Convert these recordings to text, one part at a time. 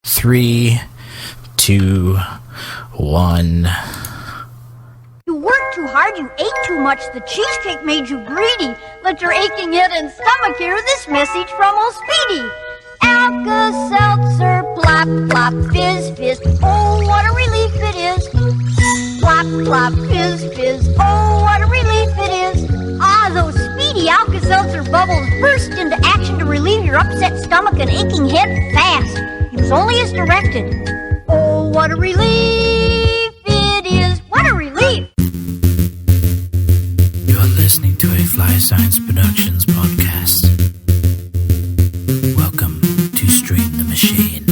3, 2, 1. You worked too hard, you ate too much, the cheesecake made you greedy. Let your aching head and stomach hear this message from old Speedy. Alka-Seltzer, plop, plop, fizz, fizz, oh, what a relief it is. Plop, plop, fizz, fizz, oh, what a relief it is. Ah, those Speedy Alka-Seltzer bubbles burst into action to relieve your upset stomach and aching head fast. Use only as directed. Oh, what a relief it is. What a relief. You're listening to a Fly Science Productions podcast. Welcome to Stream the Machine.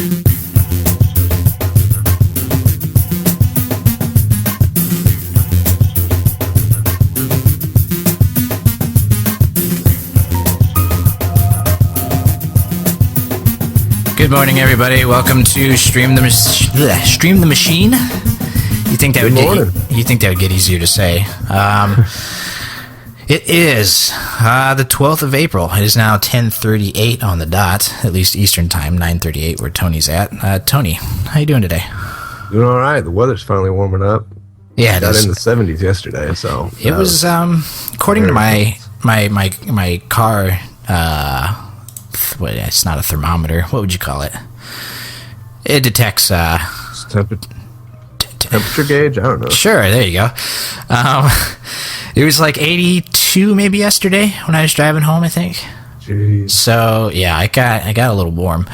Good morning, everybody. Welcome to Stream the Machine. You think that would get easier to say? It is the 12th of April. It is now 10:38 on the dot, at least Eastern time, 9:38 where Tony's at. Tony, how you doing today? Doing all right. The weather's finally warming up. Yeah, it got is. in the 70s yesterday, so it was according to my car. It's not a thermometer. What would you call it? It detects temperature gauge. I don't know. Sure, there you go. It was like 82 maybe yesterday when I was driving home, I think. Jeez. So yeah, I got a little warm.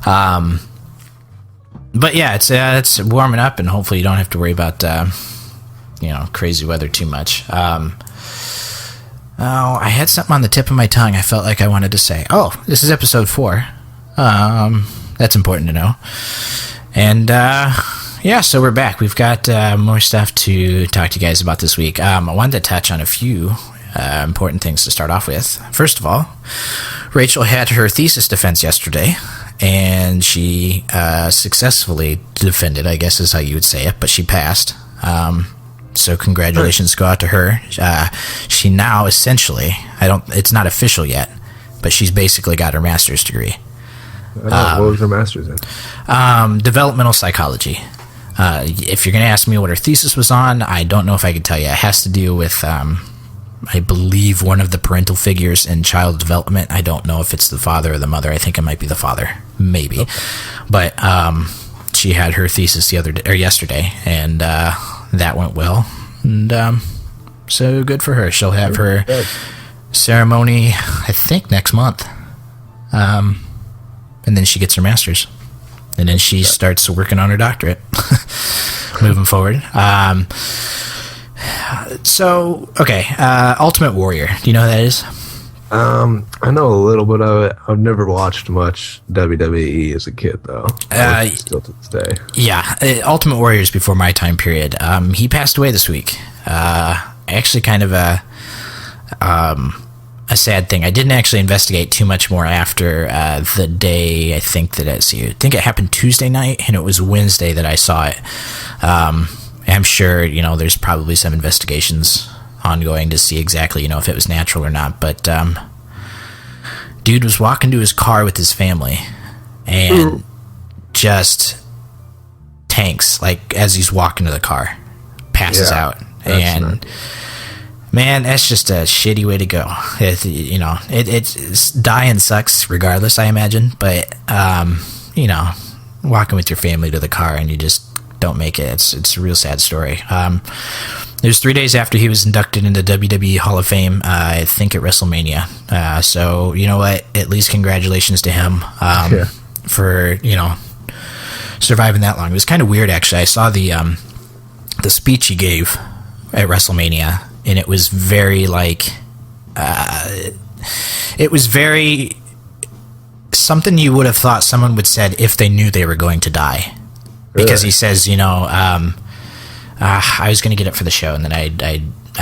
But yeah, it's warming up, and hopefully you don't have to worry about crazy weather too much. I had something on the tip of my tongue I felt like I wanted to say. Oh, this is episode 4. That's important to know. And, so we're back. We've got more stuff to talk to you guys about this week. I wanted to touch on a few important things to start off with. First of all, Rachel had her thesis defense yesterday, and she successfully defended, I guess is how you would say it, but she passed. So congratulations go out to her. She now essentially, it's not official yet, but she's basically got her master's degree. What was her master's in? Developmental psychology. If you're going to ask me what her thesis was on, I don't know if I could tell you. It has to do with, I believe, one of the parental figures in child development. I don't know if it's the father or the mother. I think it might be the father, maybe. Okay. But she had her thesis yesterday, and that went well, and so good for her. She'll have her ceremony, I think, next month, and then she gets her master's, and then she starts working on her doctorate, moving forward. Ultimate Warrior. Do you know who that is? I know a little bit of it. I've never watched much WWE as a kid, though. Still to this day. Yeah, Ultimate Warrior is before my time period. He passed away this week. Actually, kind of a sad thing. I didn't actually investigate too much more after the day. I think it happened Tuesday night, and it was Wednesday that I saw it. I'm sure there's probably some investigations ongoing to see exactly if it was natural or not, but dude was walking to his car with his family and just tanks, like, as he's walking to the car, passes out, and man, that's just a shitty way to go. It's dying sucks regardless, I imagine, but walking with your family to the car and you just don't make it, it's a real sad story. It was 3 days after he was inducted into WWE Hall of Fame, I think at WrestleMania. So, you know what? At least congratulations to him for, surviving that long. It was kind of weird, actually. I saw the speech he gave at WrestleMania, and it was very, something you would have thought someone would said if they knew they were going to die. Because he says, I was going to get it for the show, and then I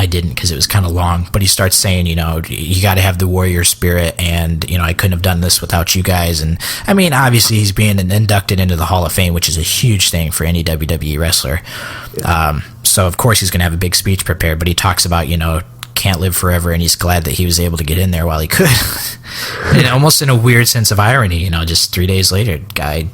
didn't because it was kind of long. But he starts saying, you got to have the warrior spirit, and, I couldn't have done this without you guys. And, I mean, obviously he's being inducted into the Hall of Fame, which is a huge thing for any WWE wrestler. Yeah. So, of course, he's going to have a big speech prepared, but he talks about, can't live forever, and he's glad that he was able to get in there while he could. And almost in a weird sense of irony, just 3 days later, guy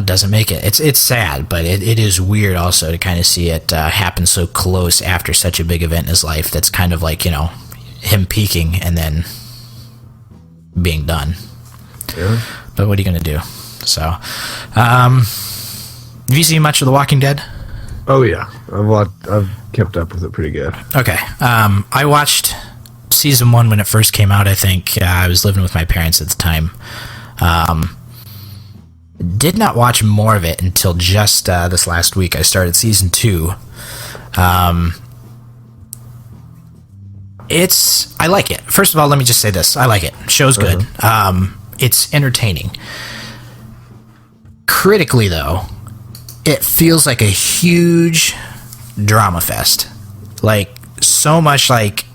doesn't make it. It's sad, but it is weird also to kind of see it happen so close after such a big event in his life. That's kind of like, him peaking and then being done. Yeah. But what are you going to do? So, have you seen much of The Walking Dead? Oh yeah, I've kept up with it pretty good. Okay. I watched season 1 when it first came out. I think I was living with my parents at the time. Did not watch more of it until just this last week. I started season 2. I like it. First of all, let me just say this. I like it. Show's good. It's entertaining. Critically, though, it feels like a huge drama fest. Like, so much, like,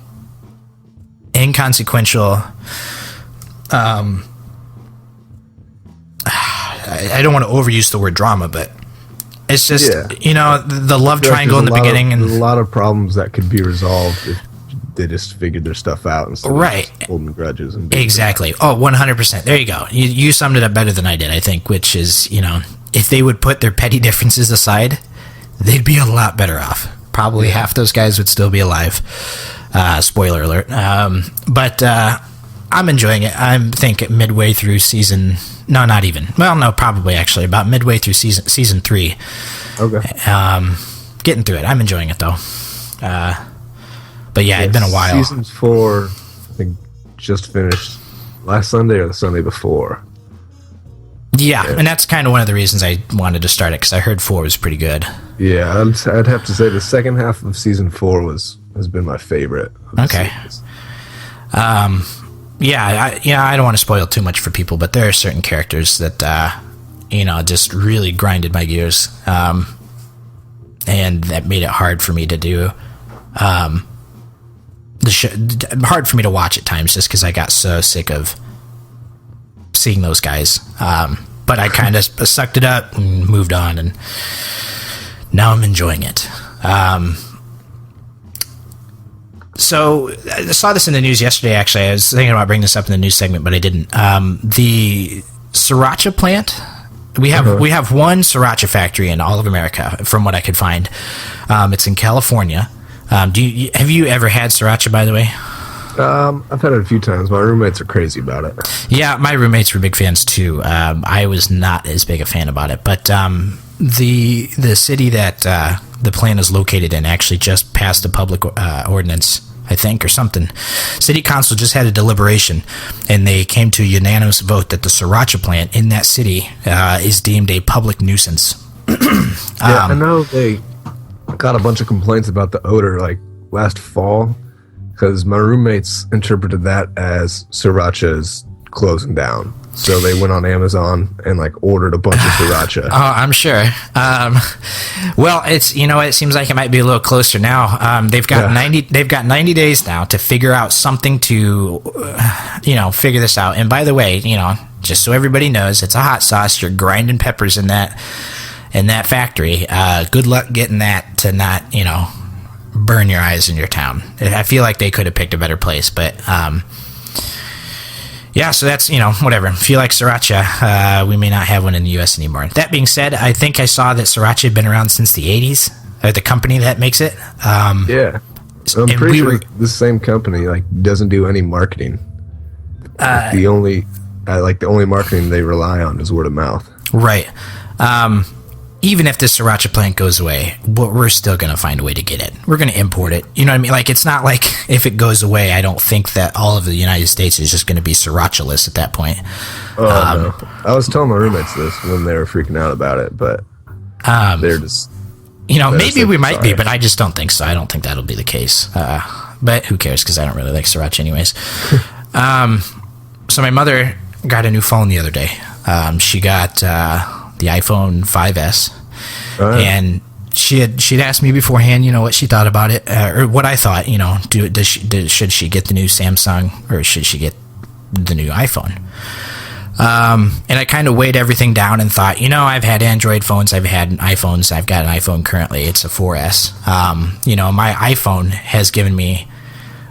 inconsequential. I don't want to overuse the word drama, but it's just, the love triangle in the beginning. There's a lot of problems that could be resolved if they just figured their stuff out instead of just holding grudges. Exactly. Oh, 100%. There you go. You summed it up better than I did, I think, which is, if they would put their petty differences aside, they'd be a lot better off. Probably half those guys would still be alive. Spoiler alert. But I'm enjoying it. I think midway through season... No, not even. Well, no, probably actually. About midway through season 3. Okay. Getting through it. I'm enjoying it, though. But yeah, it's been a while. Season 4, I think, just finished last Sunday or the Sunday before. Yeah, and that's kind of one of the reasons I wanted to start it, because I heard 4 was pretty good. Yeah, I'd have to say the second half of season 4 has been my favorite. Okay. I don't want to spoil too much for people, but there are certain characters that, just really grinded my gears, and that made it hard for me to do the show. Hard for me to watch at times, just because I got so sick of seeing those guys. But I kind of sucked it up and moved on, and now I'm enjoying it. So I saw this in the news yesterday, actually. I was thinking about bringing this up in the news segment, but I didn't. The sriracha plant, we have one sriracha factory in all of America, from what I could find. It's in California. Have you ever had sriracha, by the way? I've had it a few times. My roommates are crazy about it. Yeah, my roommates were big fans too. I was not as big a fan about it, but the city that the plant is located in actually just passed a public ordinance, I think, or something. City council just had a deliberation, and they came to a unanimous vote that the sriracha plant in that city is deemed a public nuisance. I know they got a bunch of complaints about the odor like last fall, because my roommates interpreted that as sriracha is closing down. So they went on Amazon and ordered a bunch of sriracha. Oh, I'm sure. Well, it's it seems like it might be a little closer now. They've got 90 days now to figure out something to figure this out. And by the way, just so everybody knows, it's a hot sauce. You're grinding peppers in that factory. Good luck getting that to not burn your eyes in your town. I feel like they could have picked a better place, but yeah, so that's, whatever. If you like sriracha, we may not have one in the U.S. anymore. That being said, I think I saw that sriracha had been around since the 80s, or the company that makes it. Yeah. I'm pretty sure the same company doesn't do any marketing. The only marketing they rely on is word of mouth. Right. Even if the sriracha plant goes away, we're still going to find a way to get it. We're going to import it. You know what I mean? It's not like if it goes away, I don't think that all of the United States is just going to be sriracha-less at that point. Oh, no. I was telling my roommates this when they were freaking out about it, but they're just... maybe we might be, but I just don't think so. I don't think that'll be the case. But who cares, because I don't really like sriracha anyways. So my mother got a new phone the other day. She got... the iPhone 5S, and she'd asked me beforehand, what she thought about it, or what I thought. Should she get the new Samsung or should she get the new iPhone? And I kind of weighed everything down and thought, I've had Android phones, I've had iPhones, I've got an iPhone currently. It's a 4S. My iPhone has given me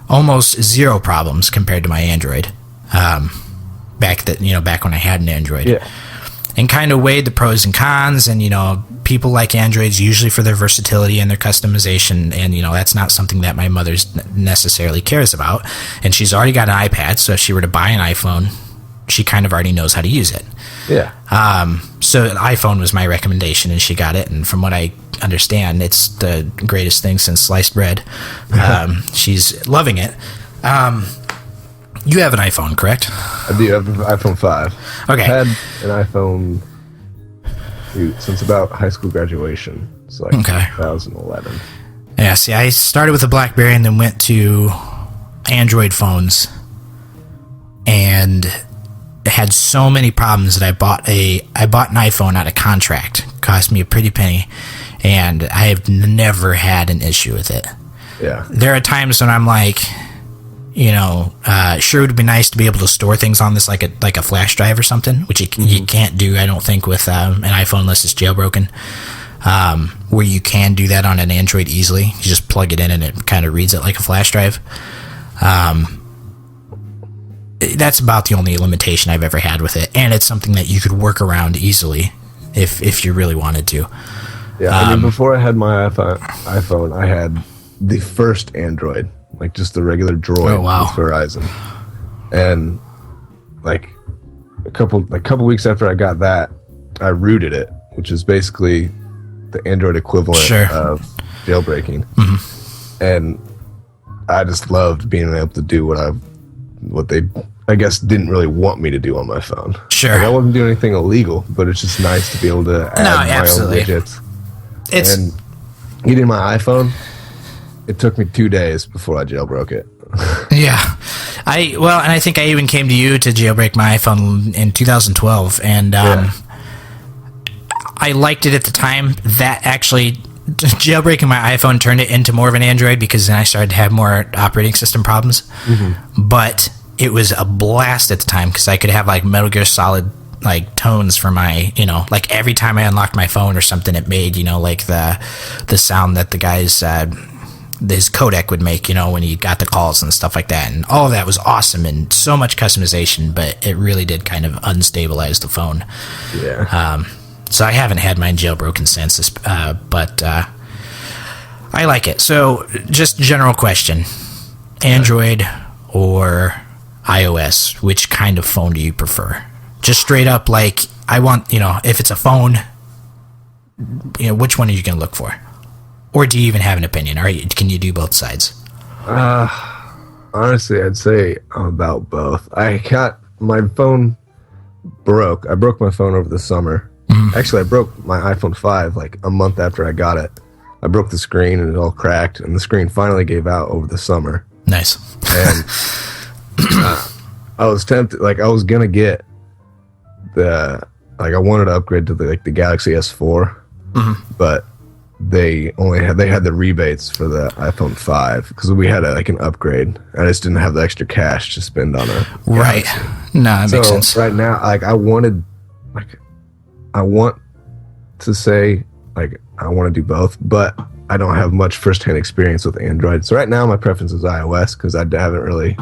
almost zero problems compared to my Android. Back when I had an Android. Yeah. and kind of weighed the pros and cons. And, people like Androids usually for their versatility and their customization. And, that's not something that my mother necessarily cares about. And she's already got an iPad. So if she were to buy an iPhone, she kind of already knows how to use it. Yeah. So the iPhone was my recommendation, and she got it. And from what I understand, it's the greatest thing since sliced bread. She's loving it. You have an iPhone, correct? I do have an iPhone 5. Okay. I've had an iPhone since about high school graduation. It's like 2011. Yeah, see, I started with a BlackBerry and then went to Android phones, and it had so many problems that I bought an iPhone out of contract. It cost me a pretty penny, and I have never had an issue with it. Yeah. There are times when I'm like, sure, it would be nice to be able to store things on this like a flash drive or something, which you can't do, I don't think, with an iPhone unless it's jailbroken. Where you can do that on an Android easily. You just plug it in and it kind of reads it like a flash drive. That's about the only limitation I've ever had with it, and it's something that you could work around easily if you really wanted to. Yeah, before I had my iPhone, I had the first Android, like just the regular Droid with Verizon, and like a couple weeks after I got that, I rooted it, which is basically the Android equivalent of jailbreaking, and I just loved being able to do what they, I guess, didn't really want me to do on my phone. Sure, like, I wasn't doing anything illegal, but it's just nice to be able to add my own widgets. And getting my iPhone, it took me 2 days before I jailbroke it. Yeah. And I think I even came to you to jailbreak my iPhone in 2012, and I liked it at the time. That actually, jailbreaking my iPhone turned it into more of an Android, because then I started to have more operating system problems. But it was a blast at the time, because I could have like Metal Gear Solid like tones for my, like every time I unlocked my phone or something, it made, like the sound that the guys, his codec would make, when he got the calls and stuff like that. And all of that was awesome, and so much customization, but it really did kind of unstabilize the phone. Yeah. So I haven't had mine jailbroken since, but I like it. So just general question, Android or iOS, which kind of phone do you prefer? Just straight up, like, I want, if it's a phone, which one are you going to look for? Or do you even have an opinion? Or can you do both sides? Honestly, I'd say I'm about both. I got my phone broke. I broke my phone over the summer. Actually, I broke my iPhone 5 like a month after I got it. I broke the screen and it all cracked, and the screen finally gave out over the summer. Nice. And I was tempted, like I was gonna get I wanted to upgrade to the Galaxy S4, but they had the rebates for the iPhone 5 because we had an upgrade. I just didn't have the extra cash to spend on a right. Galaxy. No, that makes sense. Right now, I want to say I want to do both, but I don't have much firsthand experience with Android. So right now, my preference is iOS because I haven't really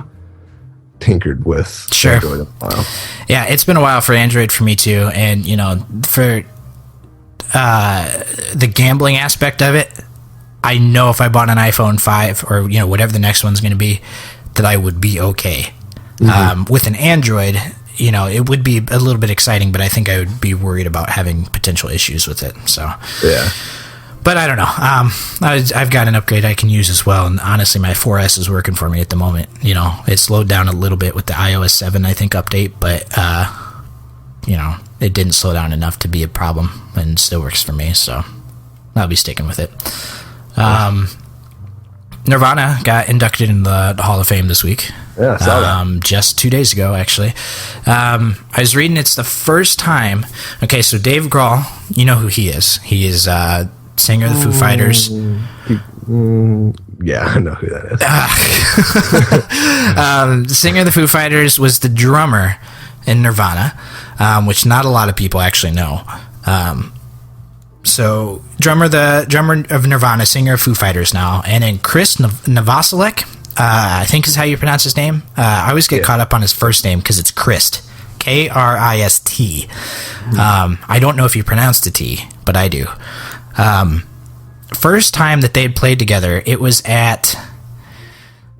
tinkered with Android in a while. Yeah, it's been a while for Android for me too, and for the gambling aspect of it, I know if I bought an iPhone 5 or whatever the next one's going to be, that I would be okay. With an Android, it would be a little bit exciting, but I think I would be worried about having potential issues with it. So yeah. But I don't know. I've got an upgrade I can use as well, and honestly, my 4S is working for me at the moment. It slowed down a little bit with the iOS 7, I think, update, but it didn't slow down enough to be a problem, and still works for me. So I'll be sticking with it. Nirvana got inducted in the Hall of Fame this week. Yeah, I saw that. Just 2 days ago, actually. I was reading it's the first time. Okay, so Dave Grohl, you know who he is. He is singer of the Foo Fighters. Yeah, I know who that is. Singer of the Foo Fighters, was the drummer in Nirvana, which not a lot of people actually know. So drummer of Nirvana, singer of Foo Fighters now, and then Chris Novoselic, I think is how you pronounce his name. I always get caught up on his first name because it's Christ, Krist. I don't know if you pronounced the T, but I do. First time that they had played together, it was at...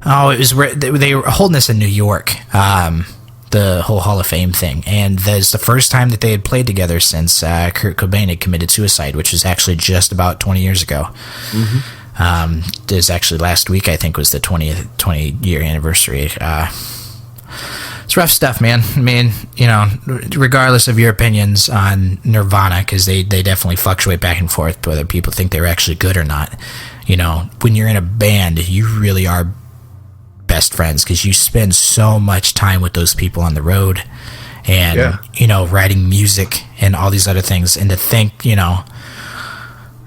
it was where they were holding this in New York, the whole Hall of Fame thing. And that's the first time that they had played together since Kurt Cobain had committed suicide, which was actually just about 20 years ago. It was actually last week, I think, was the 20-year anniversary. It's rough stuff, man. I mean, regardless of your opinions on Nirvana, because they definitely fluctuate back and forth, whether people think they're actually good or not. When you're in a band, you really are best friends because you spend so much time with those people on the road and, writing music and all these other things. And to think,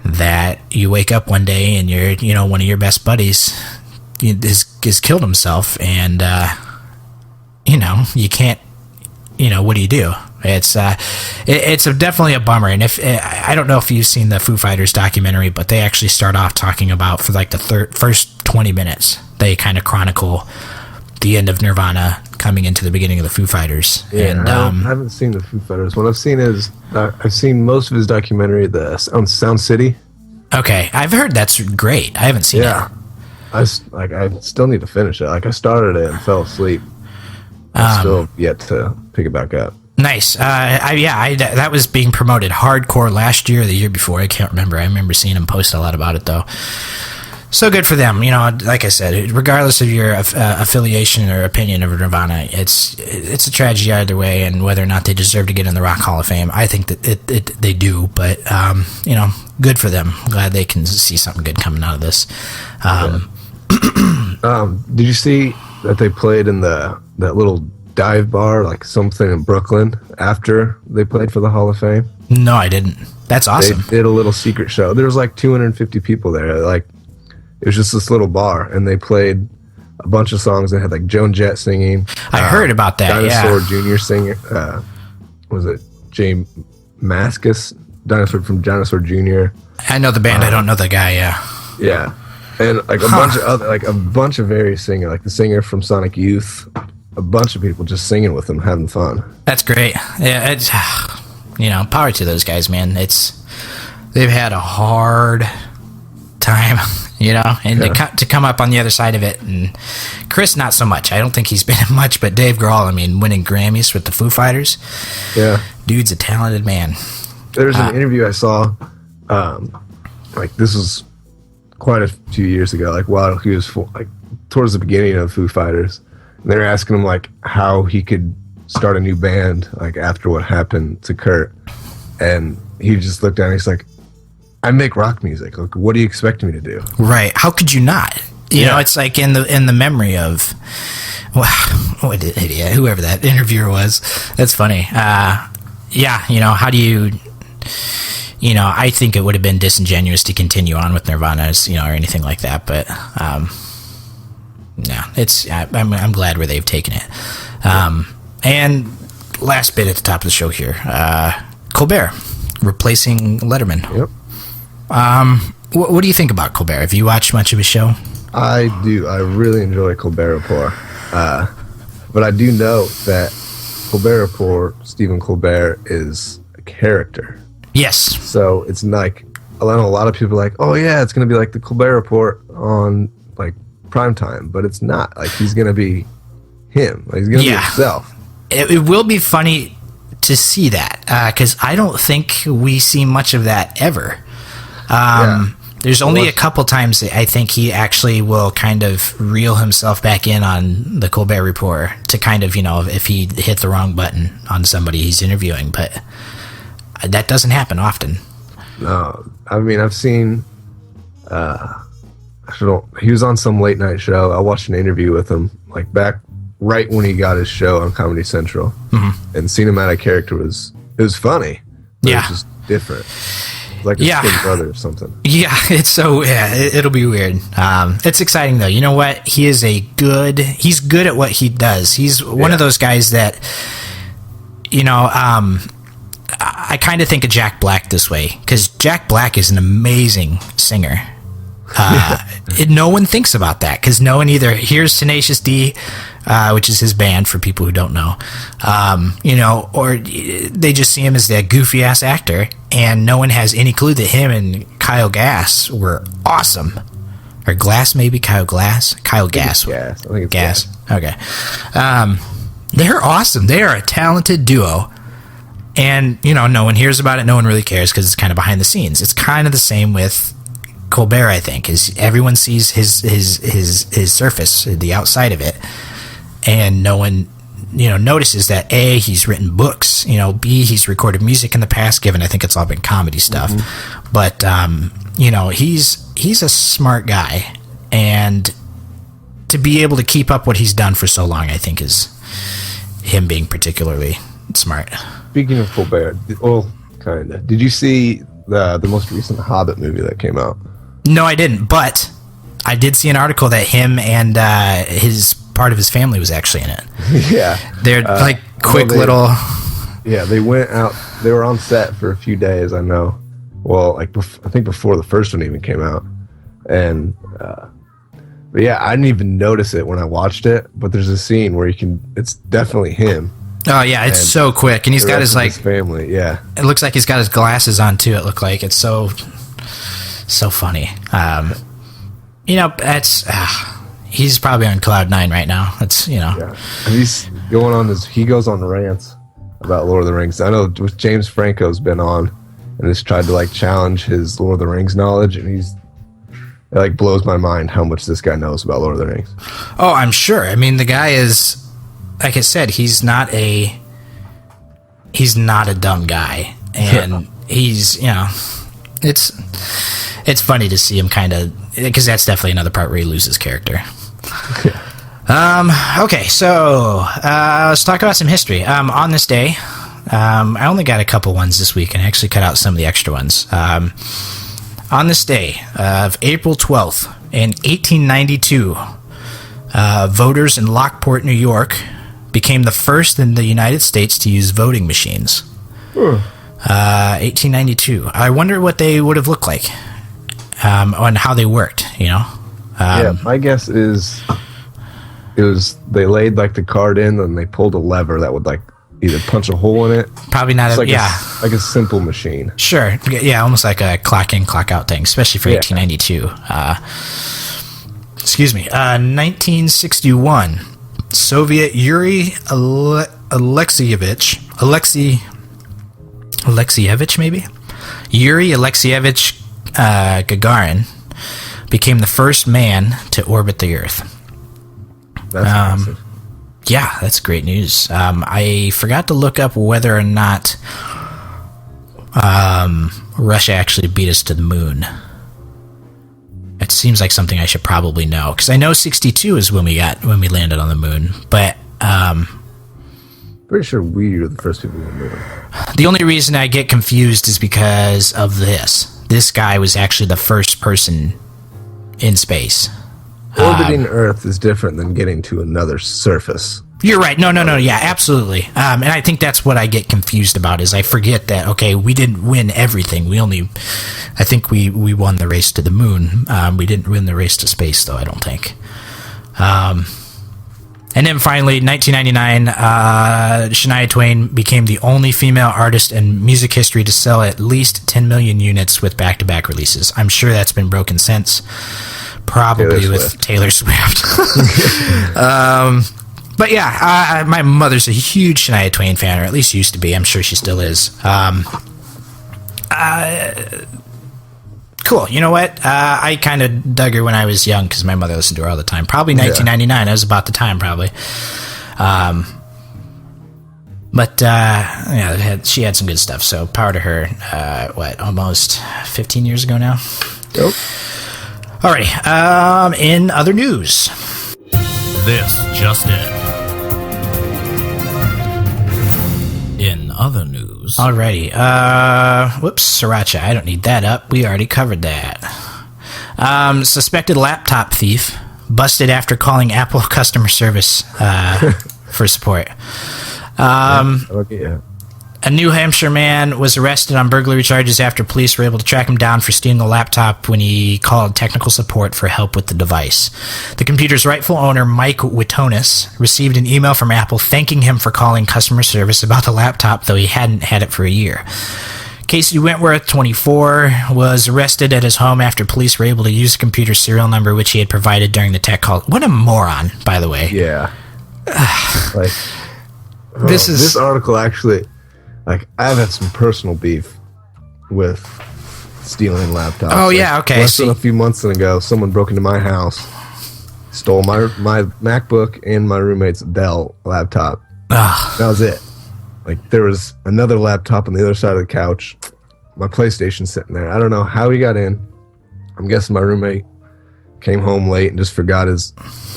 that you wake up one day and you're, one of your best buddies has killed himself and, you can't, what do you do? It's definitely a bummer. And if I don't know if you've seen the Foo Fighters documentary, but they actually start off talking about for like the first 20 minutes, they kind of chronicle the end of Nirvana coming into the beginning of the Foo Fighters. Yeah, and I haven't seen the Foo Fighters. What I've seen is I've seen most of his documentary, on Sound City. Okay, I've heard that's great. I haven't seen it. I still need to finish it. Like I started it and fell asleep. I'm still yet to pick it back up. Nice. That was being promoted hardcore last year or the year before. I can't remember. I remember seeing him post a lot about it, though. So good for them. Like I said, regardless of your affiliation or opinion of Nirvana, it's a tragedy either way, and whether or not they deserve to get in the Rock Hall of Fame, I think that they do. But, good for them. Glad they can see something good coming out of this. Did you see that they played in that little dive bar, like something in Brooklyn, after they played for the Hall of Fame? No, I didn't. That's awesome. They did a little secret show. There was like 250 people there. Like, it was just this little bar, and they played a bunch of songs. They had like Joan Jett singing. I heard about that. Dinosaur Jr. singing. Was it Jay Mascis? Dinosaur from Dinosaur Jr. I know the band. I don't know the guy. Yeah, and like a bunch of other, like a bunch of various singers, like the singer from Sonic Youth. A bunch of people just singing with them, having fun. That's great. Yeah, it's power to those guys, man. They've had a hard time, and to come up on the other side of it. And Chris, not so much. I don't think he's been in much, but Dave Grohl, winning Grammys with the Foo Fighters. Yeah, dude's a talented man. There's an interview I saw, like this was quite a few years ago, like while he was towards the beginning of Foo Fighters. And they were asking him like how he could start a new band like after what happened to Kurt, and he just looked down and he's like, I make rock music. Like, what do you expect me to do? Right. How could you not? You know, it's like in the memory of, well, what idiot, whoever that interviewer was. That's funny. How do you, I think it would have been disingenuous to continue on with Nirvana, or anything like that. But, no, I'm glad where they've taken it. And last bit at the top of the show here, Colbert replacing Letterman. Yep. What do you think about Colbert? Have you watched much of his show? I do. I really enjoy Colbert Report. But I do know that Colbert Report, Stephen Colbert, is a character. Yes. So it's like, I know a lot of people are like, oh yeah, it's going to be like the Colbert Report on like prime time, but it's not. Like, he's going to be him. Like, he's going to be himself. It will be funny to see that, because I don't think we see much of that ever. There's only a couple times I think he actually will kind of reel himself back in on the Colbert Report to kind of, if he hit the wrong button on somebody he's interviewing, but that doesn't happen often. No, I've seen, he was on some late night show. I watched an interview with him, like back right when he got his show on Comedy Central, and seeing him out of character it was funny. It was just different. Like a twin brother or something. Yeah, it'll be weird. It's exciting though. You know what? He's good at what he does. He's one of those guys that, I kind of think of Jack Black this way, because Jack Black is an amazing singer. No one thinks about that because no one either hears Tenacious D, which is his band for people who don't know, or they just see him as that goofy ass actor, and no one has any clue that him and Kyle Gass were awesome. Or Glass, maybe? Kyle Gass. I think it's Gass. Okay. They're awesome. They are a talented duo. And, no one hears about it. No one really cares because it's kind of behind the scenes. It's kind of the same with Colbert, I think, is everyone sees his surface, the outside of it. And no one, notices that A, he's written books, B, he's recorded music in the past, given I think it's all been comedy stuff. Mm-hmm. But, he's a smart guy. And to be able to keep up what he's done for so long, I think is him being particularly smart. Speaking of Colbert, kind of. Did you see the most recent Hobbit movie that came out? No, I didn't, but I did see an article that him and part of his family was actually in it. Yeah. They're little... Yeah, they went out. They were on set for a few days, I know. Well, I think before the first one even came out. And, but yeah, I didn't even notice it when I watched it, but there's a scene where it's definitely him. Oh yeah, it's so quick, and he's got his family. Yeah, it looks like he's got his glasses on too. It looked like it's so funny. That's he's probably on cloud 9 right now. That's Yeah. And he's going on he goes on rants about Lord of the Rings. I know James Franco's been on and has tried to challenge his Lord of the Rings knowledge, and it blows my mind how much this guy knows about Lord of the Rings. Oh, I'm sure. I mean, the guy is. Like I said, he's not a dumb guy, and he's it's funny to see him kind of, because that's definitely another part where he loses character. Okay, so let's talk about some history. On this day, I only got a couple ones this week, and I actually cut out some of the extra ones. On this day of April 12th in 1892, voters in Lockport, New York, became the first in the United States to use voting machines. 1892. I wonder what they would have looked like, and how they worked. Yeah, my guess is they laid the card in, and they pulled a lever that would either punch a hole in it. Probably not. Like a simple machine. Sure. Yeah, almost like a clock in, clock out thing, especially for 1892. Excuse me. 1961. Soviet Yuri Alexeyevich, maybe? Yuri Alexeyevich Gagarin became the first man to orbit the Earth. That's impressive. Yeah, that's great news. I forgot to look up whether or not Russia actually beat us to the moon. It seems like something I should probably know, because I know 62 is when we landed on the moon, but pretty sure we were the first people on the moon. The only reason I get confused is because of this. This guy was actually the first person in space. Orbiting Earth is different than getting to another surface. You're right. No. Yeah, absolutely. And I think that's what I get confused about, is I forget that, okay, we didn't win everything. I think we won the race to the moon. We didn't win the race to space, though, I don't think. And then finally, 1999, Shania Twain became the only female artist in music history to sell at least 10 million units with back-to-back releases. I'm sure that's been broken since, probably with Taylor Swift. But yeah, my mother's a huge Shania Twain fan, or at least used to be. I'm sure she still is. Cool. You know what? I kind of dug her when I was young because my mother listened to her all the time. Probably 1999. That was about the time, probably. She had some good stuff. So power to her. Almost 15 years ago now? Yep. All right. In other news. This just in other news. Alrighty. Sriracha. I don't need that up. We already covered that. Suspected laptop thief busted after calling Apple customer service for support. A New Hampshire man was arrested on burglary charges after police were able to track him down for stealing the laptop when he called technical support for help with the device. The computer's rightful owner, Mike Witonis, received an email from Apple thanking him for calling customer service about the laptop, though he hadn't had it for a year. Casey Wentworth, 24, was arrested at his home after police were able to use the computer's serial number, which he had provided during the tech call. What a moron, by the way. Yeah. This article actually, like, I've had some personal beef with stealing laptops. Oh, yeah, okay. Less than a few months ago, someone broke into my house, stole my MacBook and my roommate's Dell laptop. That was it. Like, there was another laptop on the other side of the couch. My PlayStation sitting there. I don't know how he got in. I'm guessing my roommate came home late and just forgot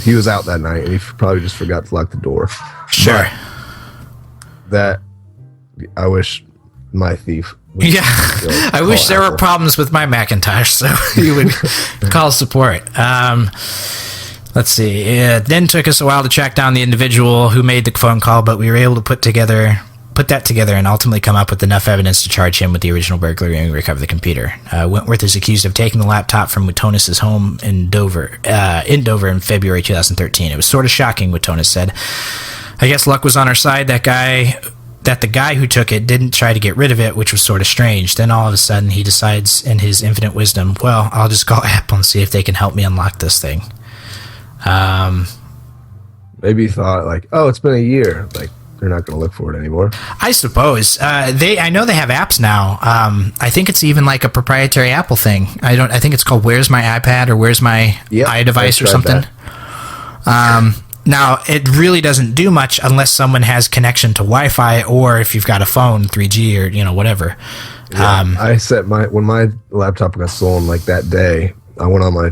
he was out that night and he probably just forgot to lock the door. Sure. But I wish my thief would I wish there were problems with my Macintosh, so you would call support. Let's see. It then took us a while to track down the individual who made the phone call, but we were able to put that together and ultimately come up with enough evidence to charge him with the original burglary and recover the computer. Wentworth is accused of taking the laptop from Witonis' home in Dover in February 2013. It was sort of shocking, Witonis said. I guess luck was on our side. That the guy who took it didn't try to get rid of it, which was sort of strange. Then all of a sudden he decides in his infinite wisdom, well, I'll just call Apple and see if they can help me unlock this thing. Maybe he thought, like, oh, it's been a year. Like, they're not going to look for it anymore. I suppose. I know they have apps now. I think it's even like a proprietary Apple thing. I think it's called Where's My iPad or Where's My iDevice or something. Now, it really doesn't do much unless someone has connection to Wi-Fi or if you've got a phone, 3G or, whatever. Yeah, I set when my laptop got stolen, like, that day, I went on the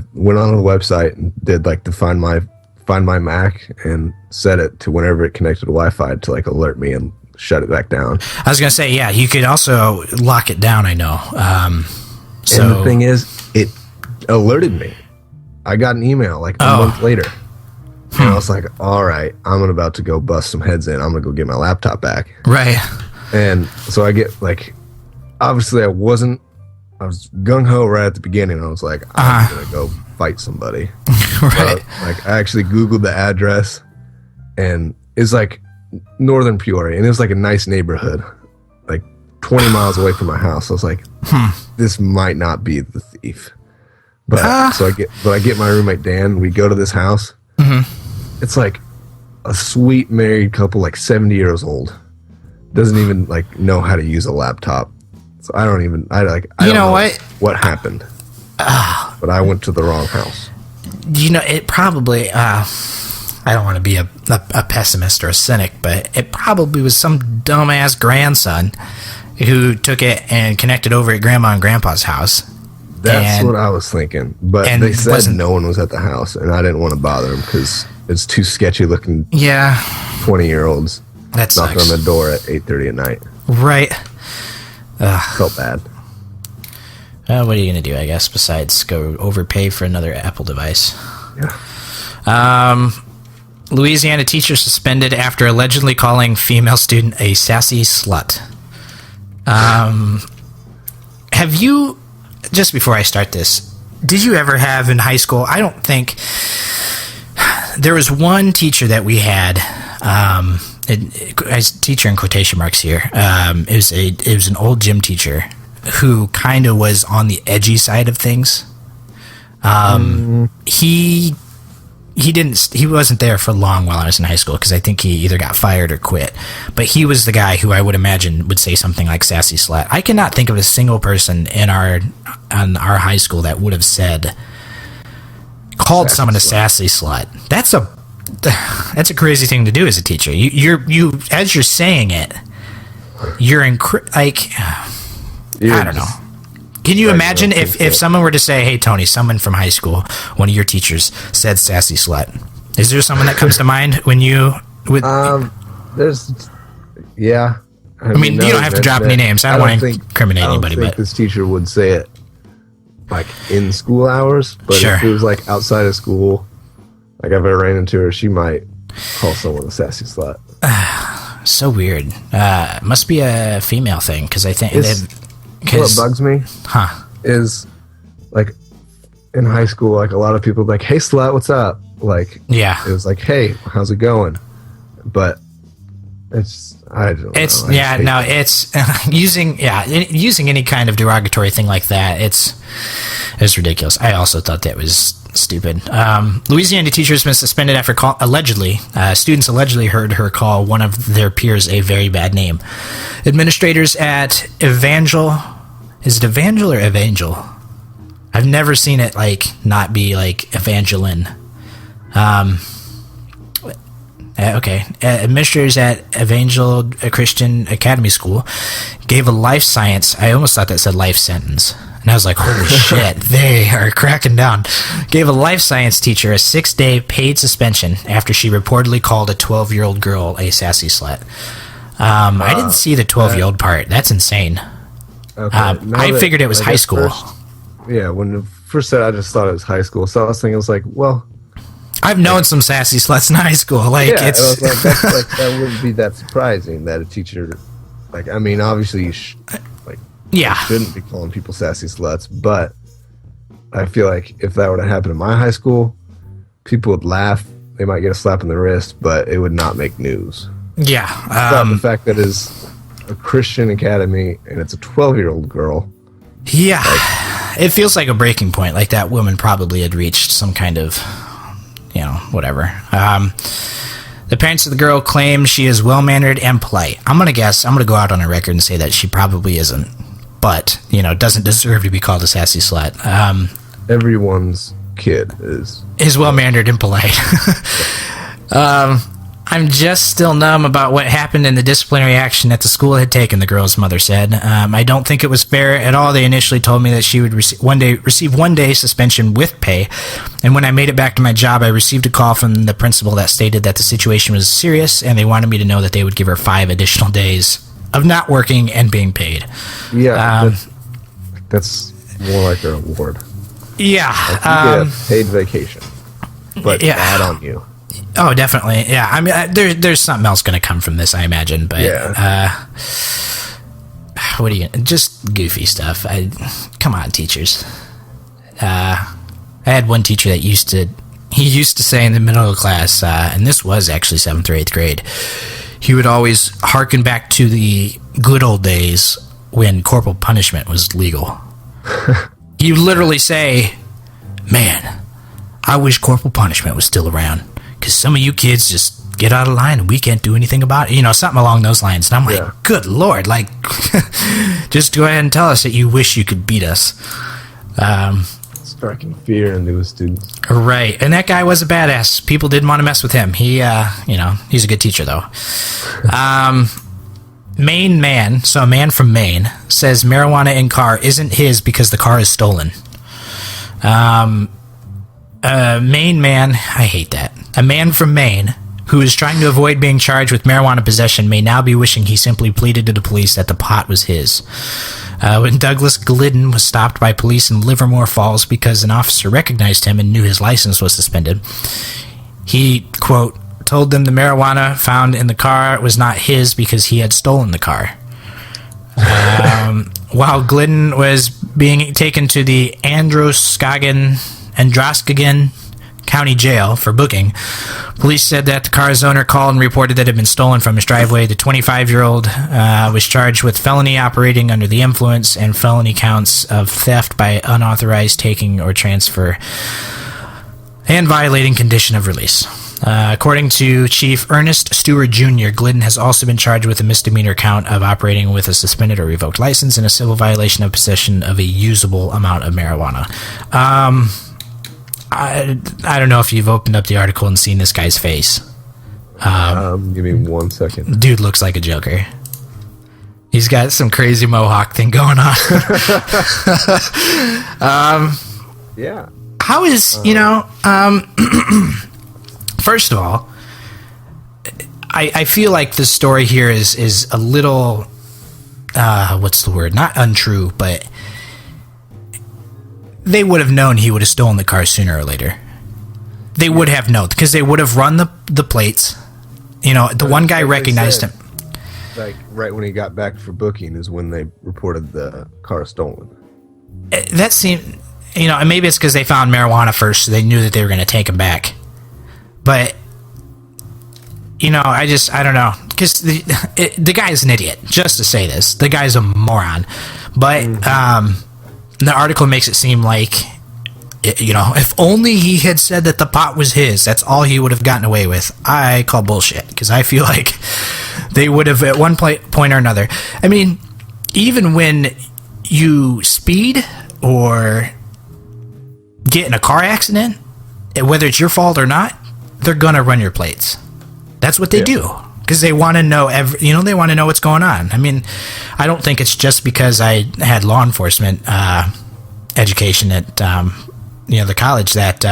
website and did, like, the Find My Mac and set it to whenever it connected to Wi-Fi to, like, alert me and shut it back down. I was going to say, yeah, you could also lock it down, I know. And the thing is, it alerted me. I got an email, like, a month later. And I was like, all right, I'm about to go bust some heads in. I'm going to go get my laptop back. Right. And so I get, like, obviously I was gung-ho right at the beginning. I was like, I'm going to go fight somebody. Right. Like, I actually Googled the address, and it's, like, northern Peoria, and it was, like, a nice neighborhood, like, 20 miles away from my house. I was like, this might not be the thief. But so I get my roommate, Dan, we go to this house. Mm-hmm. It's like a sweet married couple, like 70 years old, doesn't even, like, know how to use a laptop. So I don't know what happened. But I went to the wrong house. It probably, I don't want to be a pessimist or a cynic, but it probably was some dumbass grandson who took it and connected over at Grandma and Grandpa's house. That's what I was thinking. But they said no one was at the house, and I didn't want to bother them because it's too sketchy looking 20-year-olds knocking on the door at 8:30 at night. Right. Felt bad. What are you going to do, I guess, besides go overpay for another Apple device? Yeah. Louisiana teacher suspended after allegedly calling female student a sassy slut. Have you... Just before I start this, did you ever have in high school, I don't think, there was one teacher that we had, as teacher in quotation marks here, it was an old gym teacher who kind of was on the edgy side of things. He wasn't there for long while I was in high school because I think he either got fired or quit. But he was the guy who I would imagine would say something like sassy slut. I cannot think of a single person in our high school that would have called someone a sassy slut. That's a crazy thing to do as a teacher. You as you're saying it, you're I don't know. Can you imagine if someone were to say, hey, Tony, someone from high school, one of your teachers, said sassy slut? Is there someone that comes to mind when you... Yeah. I mean, you don't have to drop any names. I don't want to incriminate anybody. I don't think this teacher would say it, like, in school hours. But if it was, like, outside of school, like, if I ran into her, she might call someone a sassy slut. So weird. Must be a female thing, because I think... What bugs me is, like, in high school, like, a lot of people like, hey, slut, what's up? Like, yeah. It was like, hey, how's it going? But it's, I don't know. It's using any kind of derogatory thing like that. It's ridiculous. I also thought that was stupid. Louisiana teacher has been suspended after students allegedly heard her call one of their peers a very bad name. Administrators at is it Evangel or Evangel? I've never seen it like not be like Evangeline. Okay. Administrators at Evangel Christian Academy School gave a life science. I almost thought that said life sentence. And I was like, holy shit, they are cracking down. Gave a life science teacher a 6-day paid suspension after she reportedly called a 12-year-old girl a sassy slut. I didn't see the 12-year-old part. That's insane. Okay. I figured it was high school. When it first said, I just thought it was high school. So I was thinking, I've known some sassy sluts in high school. Like, yeah, it's that wouldn't be that surprising that a teacher, like, I mean, obviously, you shouldn't be calling people sassy sluts, but I feel like if that were to happen in my high school, people would laugh. They might get a slap in the wrist, but it would not make news. Yeah. The fact that it's a Christian academy and it's a 12-year-old girl. Yeah. It feels like a breaking point. Like that woman probably had reached some kind of, whatever. The parents of the girl claim she is well-mannered and polite. I'm going to go out on a record and say that she probably isn't. But, doesn't deserve to be called a sassy slut. Everyone's kid is well-mannered and polite. I'm just still numb about what happened in the disciplinary action that the school had taken, the girl's mother said. I don't think it was fair at all. They initially told me that she would receive 1 day suspension with pay. And when I made it back to my job, I received a call from the principal that stated that the situation was serious, and they wanted me to know that they would give her 5 additional days of not working and being paid. Yeah, that's more like an award. Yeah. Like you get a paid vacation, but bad on you. Oh, definitely. Yeah. I mean, there's something else going to come from this, I imagine. But what are you? Just goofy stuff. Come on, teachers. I had one teacher that used to say in the middle of class, and this was actually 7th or 8th grade. He would always hearken back to the good old days when corporal punishment was legal. He would literally say, "Man, I wish corporal punishment was still around. Because some of you kids just get out of line and we can't do anything about it." Something along those lines. And I'm like, good Lord, like, just go ahead and tell us that you wish you could beat us. Striking fear into his students. Right. And that guy was a badass. People didn't want to mess with him. He, he's a good teacher, though. Maine man, so a man from Maine, says marijuana in car isn't his because the car is stolen. Maine man, I hate that. A man from Maine who is trying to avoid being charged with marijuana possession may now be wishing he simply pleaded to the police that the pot was his. When Douglas Glidden was stopped by police in Livermore Falls because an officer recognized him and knew his license was suspended, he, quote, told them the marijuana found in the car was not his because he had stolen the car. While Glidden was being taken to the Androscoggin County Jail for booking, police said that the car's owner called and reported that it had been stolen from his driveway. The 25-year-old was charged with felony operating under the influence and felony counts of theft by unauthorized taking or transfer and violating condition of release. According to Chief Ernest Stewart Jr., Glidden has also been charged with a misdemeanor count of operating with a suspended or revoked license and a civil violation of possession of a usable amount of marijuana. I don't know if you've opened up the article and seen this guy's face. Give me 1 second. Dude looks like a Joker. He's got some crazy mohawk thing going on. Yeah. How is, first of all, I feel like the story here is a little, what's the word? Not untrue, but they would have known he would have stolen the car sooner or later. They would have known because they would have run the plates. The one guy recognized him. Like right when he got back for booking is when they reported the car stolen. That seemed, and maybe it's because they found marijuana first, so they knew that they were going to take him back. But, I don't know. Because the guy's an idiot, just to say this. The guy's a moron. But the article makes it seem like, if only he had said that the pot was his, that's all he would have gotten away with. I call bullshit, because I feel like they would have at one point or another. I mean, even when you speed or get in a car accident, whether it's your fault or not, they're going to run your plates. That's what they do. Because they want to know they want to know what's going on. I mean, I don't think it's just because I had law enforcement education at the college that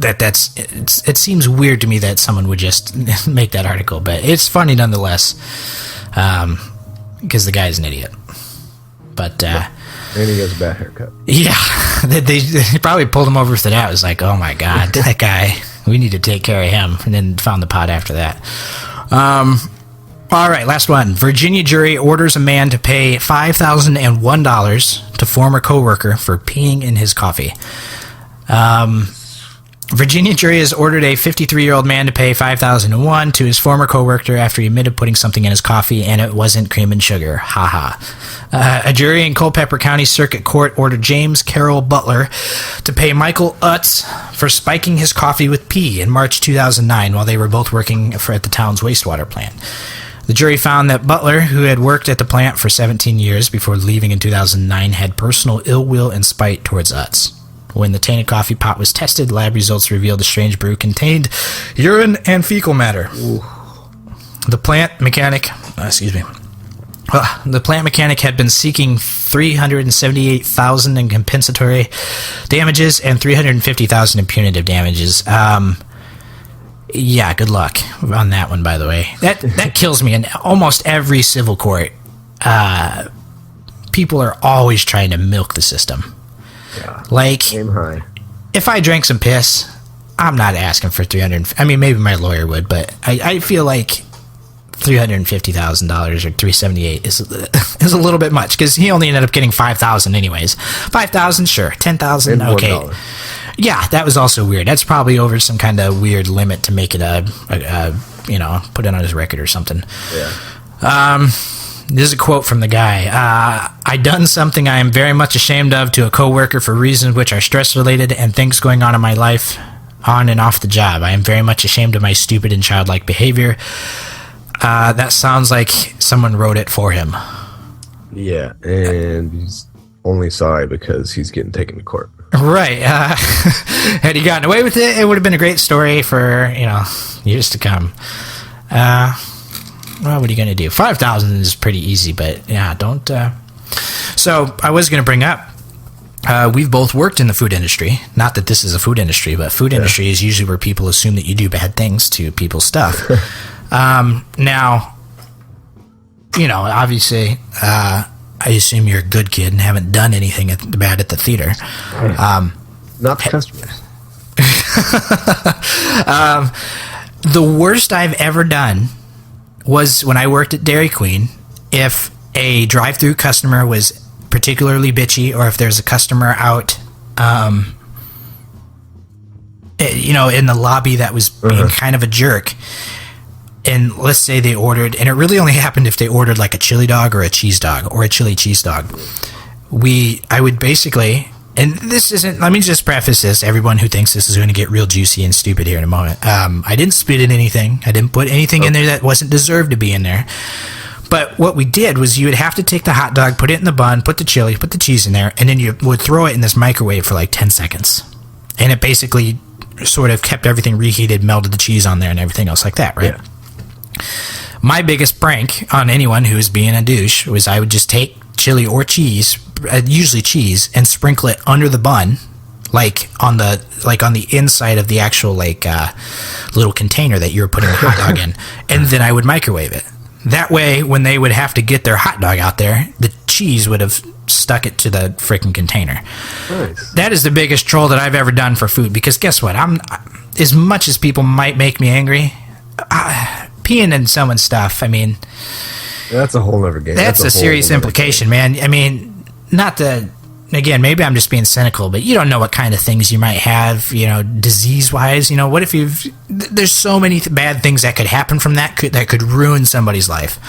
it seems weird to me that someone would just make that article, but it's funny nonetheless, because the guy's an idiot. But and he has a bad haircut. Yeah, they probably pulled him over for that. It was like, oh my god, that guy. We need to take care of him, and then found the pot after that. All right, last one. Virginia jury orders a man to pay $5,001 to former coworker for peeing in his coffee. Virginia jury has ordered a 53-year-old man to pay $5,001 to his former coworker after he admitted putting something in his coffee and it wasn't cream and sugar. A jury in Culpeper County Circuit Court ordered James Carroll Butler to pay Michael Utz for spiking his coffee with pee in March 2009 while they were both working at the town's wastewater plant. The jury found that Butler, who had worked at the plant for 17 years before leaving in 2009, had personal ill will and spite towards Utz. When the tainted coffee pot was tested, lab results revealed the strange brew contained urine and fecal matter. Ooh. The plant mechanic had been seeking $378,000 in compensatory damages and $350,000 in punitive damages. Yeah, good luck on that one, by the way. That kills me. In almost every civil court, people are always trying to milk the system. Yeah, like, aim high. If I drank some piss, I'm not asking for $300. I mean, maybe my lawyer would, but I feel like $350,000 or $378 is a little bit much, because he only ended up getting $5,000 anyways. $5,000, sure. $10,000, okay. $1. Yeah, that was also weird. That's probably over some kind of weird limit to make it put it on his record or something. Yeah. This is a quote from the guy. I done something I am very much ashamed of to a coworker for reasons which are stress-related and things going on in my life on and off the job. I am very much ashamed of my stupid and childlike behavior. That sounds like someone wrote it for him. Yeah, and he's only sorry because he's getting taken to court. Right. Had he gotten away with it, it would have been a great story for, years to come. Well, what are you going to do? 5,000 is pretty easy, but yeah, don't. So I was going to bring up, we've both worked in the food industry. Not that this is a food industry, but food industry is usually where people assume that you do bad things to people's stuff. Now, obviously, I assume you're a good kid and haven't done anything bad at the theater. Not the customers. The worst I've ever done was when I worked at Dairy Queen. If a drive-through customer was particularly bitchy, or if there's a customer out, in the lobby that was being kind of a jerk, and let's say they ordered, and it really only happened if they ordered like a chili dog or a cheese dog or a chili cheese dog. I would basically, and this isn't, let me just preface this, everyone who thinks this is going to get real juicy and stupid here in a moment. I didn't spit in anything. I didn't put anything in there that wasn't deserved to be in there. But what we did was you would have to take the hot dog, put it in the bun, put the chili, put the cheese in there, and then you would throw it in this microwave for like 10 seconds. And it basically sort of kept everything reheated, melted the cheese on there and everything else like that, right? Yeah. My biggest prank on anyone who was being a douche was I would just take chili or cheese, usually cheese, and sprinkle it under the bun, like on the inside of the actual little container that you were putting the hot dog in, and then I would microwave it. That way, when they would have to get their hot dog out there, the cheese would have stuck it to the freaking container. Nice. That is the biggest troll that I've ever done for food, because guess what? As much as people might make me angry, peeing in someone's stuff, I mean, that's a whole other game. That's a serious implication, man. I mean, not to, again, maybe I'm just being cynical, but you don't know what kind of things you might have, disease-wise. What if there's so many bad things that could happen from that could ruin somebody's life.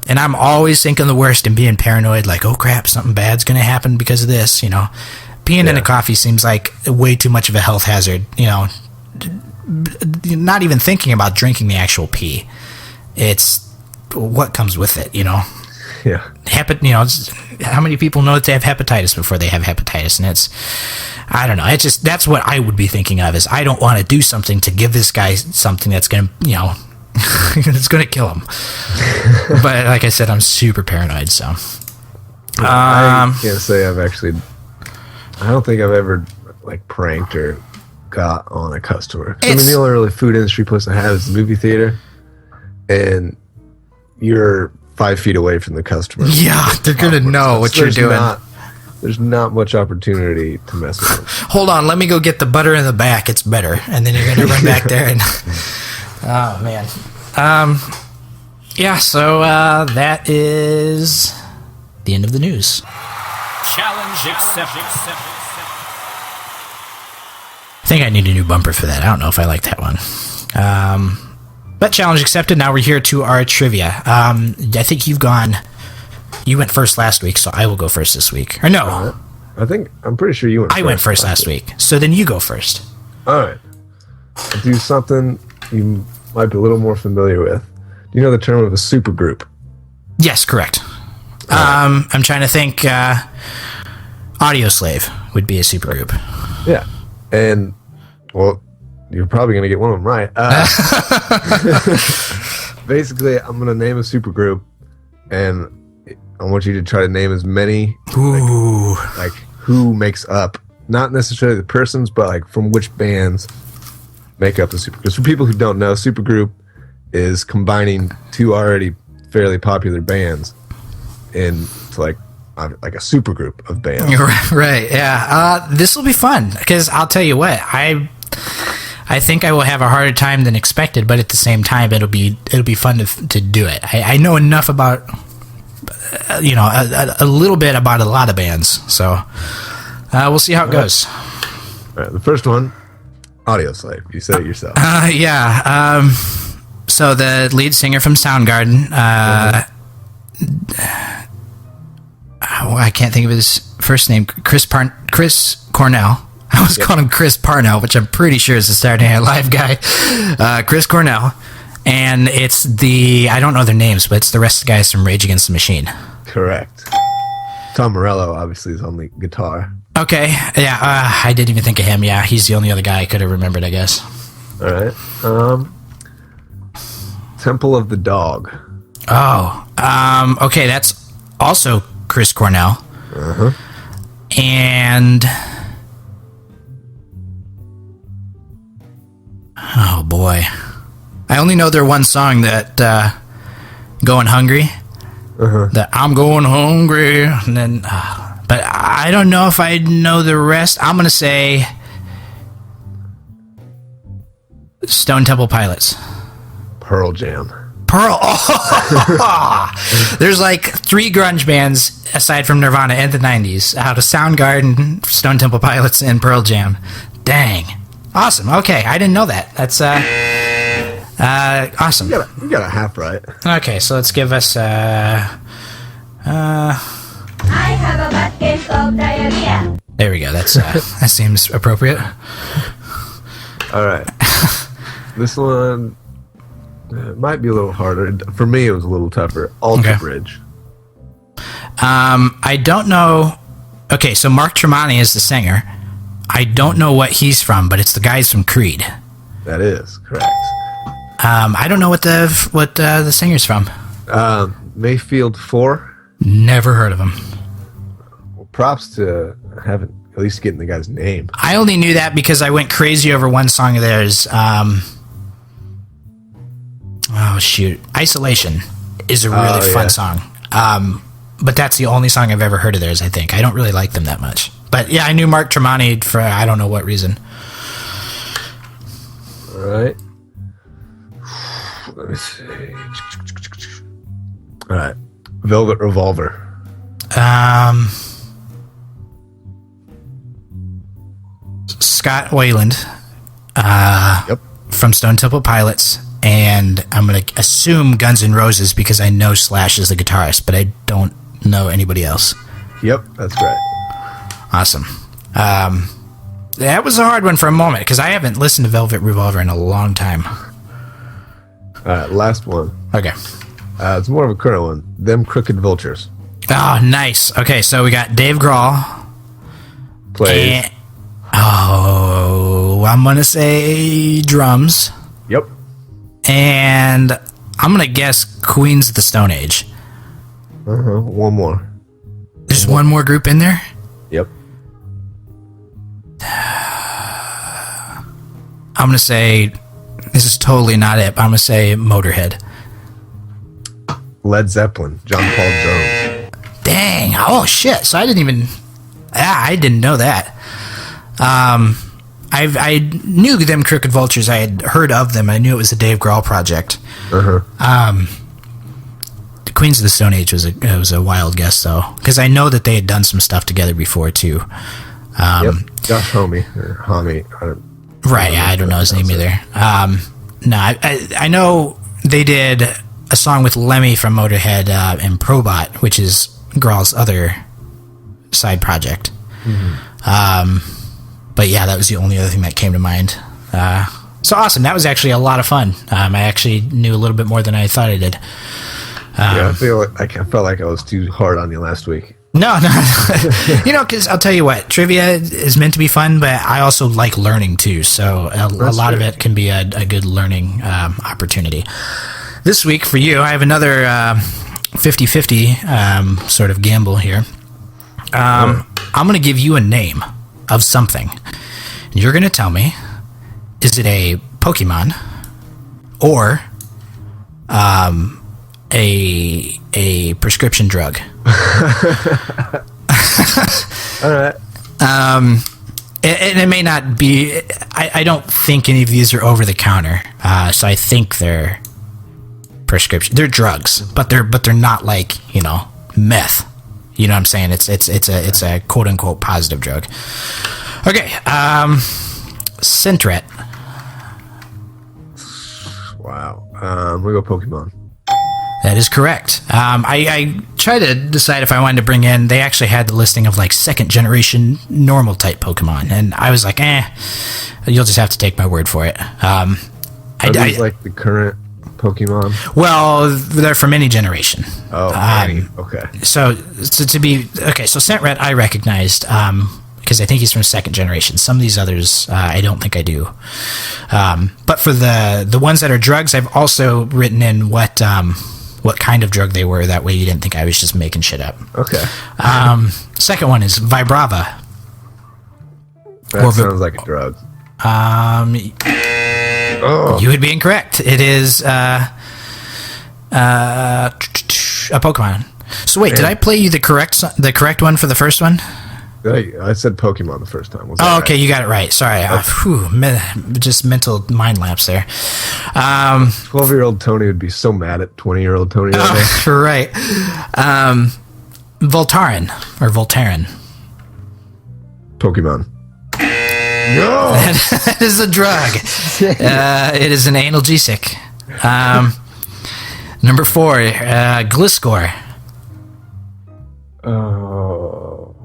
And I'm always thinking the worst and being paranoid, like, oh crap, something bad's going to happen because of this, Peeing in a coffee seems like way too much of a health hazard, not even thinking about drinking the actual pee. It's what comes with it, Yeah. How many people know that they have hepatitis before they have hepatitis? And I don't know. That's what I would be thinking of, is I don't want to do something to give this guy something that's going to, it's going to kill him. But like I said, I'm super paranoid, so. I can't say I don't think I've ever, pranked or got on a customer. The only really food industry place I have is the movie theater, and you're 5 feet away from the customer. Yeah, they're gonna know what you're doing. There's not much opportunity to mess with them. Hold on, let me go get the butter in the back. It's better, and then you're gonna run back there and. Oh man. Yeah. So that is the end of the news. Challenge accepted. I think I need a new bumper for that. I don't know if I like that one. But challenge accepted. Now we're here to our trivia. I think you went first last week, so I will go first this week. Or no. I'm pretty sure you went first. I went first last week. So then you go first. All right. I'll do something you might be a little more familiar with. Do you know the term of a supergroup? Yes, correct. I'm trying to think. Audioslave would be a supergroup. Yeah. And, well, you're probably going to get one of them right. Basically, I'm going to name a supergroup, and I want you to try to name as many, like who makes up, not necessarily the persons, but from which bands make up the supergroup. Because for people who don't know, supergroup is combining two already fairly popular bands into like a supergroup of bands. Right, yeah. This will be fun, because I'll tell you what, I think I will have a harder time than expected, but at the same time, it'll be fun to do it. I know enough about, a little bit about a lot of bands, so we'll see how it goes. All right, the first one, Audioslave. You said it yourself. Yeah. So the lead singer from Soundgarden, I can't think of his first name, Chris Cornell. I was calling him Chris Parnell, which I'm pretty sure is the Saturday Night Live guy. Chris Cornell. And it's I don't know their names, but it's the rest of the guys from Rage Against the Machine. Correct. Tom Morello, obviously, is on the guitar. Okay. Yeah, I didn't even think of him. Yeah, he's the only other guy I could have remembered, I guess. All right. Temple of the Dog. Oh. Okay, that's also Chris Cornell. Uh-huh. And... oh, boy. I only know their one song, that Going Hungry. Uh-huh. That I'm going hungry. And then, but I don't know if I know the rest. I'm going to say Stone Temple Pilots. Pearl Jam. Oh. There's like 3 grunge bands aside from Nirvana in the 90s. Out of Soundgarden, Stone Temple Pilots, and Pearl Jam. Dang. Awesome. Okay, I didn't know that. That's awesome. You got a half right. Okay, so let's give us I have a bad case of diarrhea. there we go. That's that seems appropriate. All right. This one might be a little harder. For me, it was a little tougher. Alter Bridge. I don't know. Okay, so Mark Tremonti is the singer. I don't know what he's from, but it's the guys from Creed. That is correct. I don't know what the singer's from. Mayfield 4. Never heard of him. Well, props to having at least getting the guy's name. I only knew that because I went crazy over one song of theirs. Oh shoot, Isolation is a really fun song. But that's the only song I've ever heard of theirs. I think I don't really like them that much. But yeah, I knew Mark Tremonti for I don't know what reason. All right. Let me see. All right. Velvet Revolver. Scott Weiland. Yep. From Stone Temple Pilots. And I'm going to assume Guns N' Roses because I know Slash is the guitarist, but I don't know anybody else. Yep, that's right. Awesome. That was a hard one for a moment because I haven't listened to Velvet Revolver in a long time. All right, last one. Okay. It's more of a current one. Them Crooked Vultures. Oh, nice. Okay, so we got Dave Grohl. Plays. I'm going to say drums. Yep. And I'm going to guess Queens of the Stone Age. One more. There's one more group in there? Yep. I'm going to say, this is totally not it, but I'm going to say Motorhead. Led Zeppelin. John Paul Jones. Dang. Oh, shit. So I didn't know that. I knew them Crooked Vultures. I had heard of them. I knew it was the Dave Grohl project. The Queens of the Stone Age was a wild guess, though, because I know that they had done some stuff together before, too. Yep. Josh Homme. Or Homme. Right, yeah, I don't know his name either. No, I know they did a song with Lemmy from Motorhead and Probot, which is Grohl's other side project. But yeah, that was the only other thing that came to mind. So awesome. That was actually a lot of fun. I actually knew a little bit more than I thought I did. I felt like I was too hard on you last week. No. Because I'll tell you what, trivia is meant to be fun, but I also like learning too. So a lot of it can be a good learning opportunity. This week for you, I have another 50-50 sort of gamble here. I'm going to give you a name of something. And you're going to tell me, is it a Pokemon or a prescription drug? All right. And it may not be. I don't think any of these are over the counter. So I think they're prescription. They're drugs, but they're not like meth. You know what I'm saying? It's a quote unquote positive drug. Okay. Centret. Wow. We go Pokemon. That is correct. I tried to decide if I wanted to bring in. They actually had the listing of like second generation normal type Pokemon, and I was like, you'll just have to take my word for it. Are these like the current Pokemon? Well, they're from any generation. Oh, okay. So Centret I recognized because I think he's from second generation. Some of these others I don't think I do. But for the ones that are drugs, I've also written in what kind of drug they were. That way you didn't think I was just making shit up. Okay. Second one is Vibrava. That sounds like a drug. You would be incorrect. It is a Pokemon. So wait, did I play you the correct one for the first one? I said Pokemon the first time. Okay, you got it right. Sorry. Just mental mind lapse there. 12-year-old Tony would be so mad at 20-year-old Tony. Right. Voltaren. Pokemon. No! That is a drug. It is an analgesic. Number 4, Gliscor. Oh.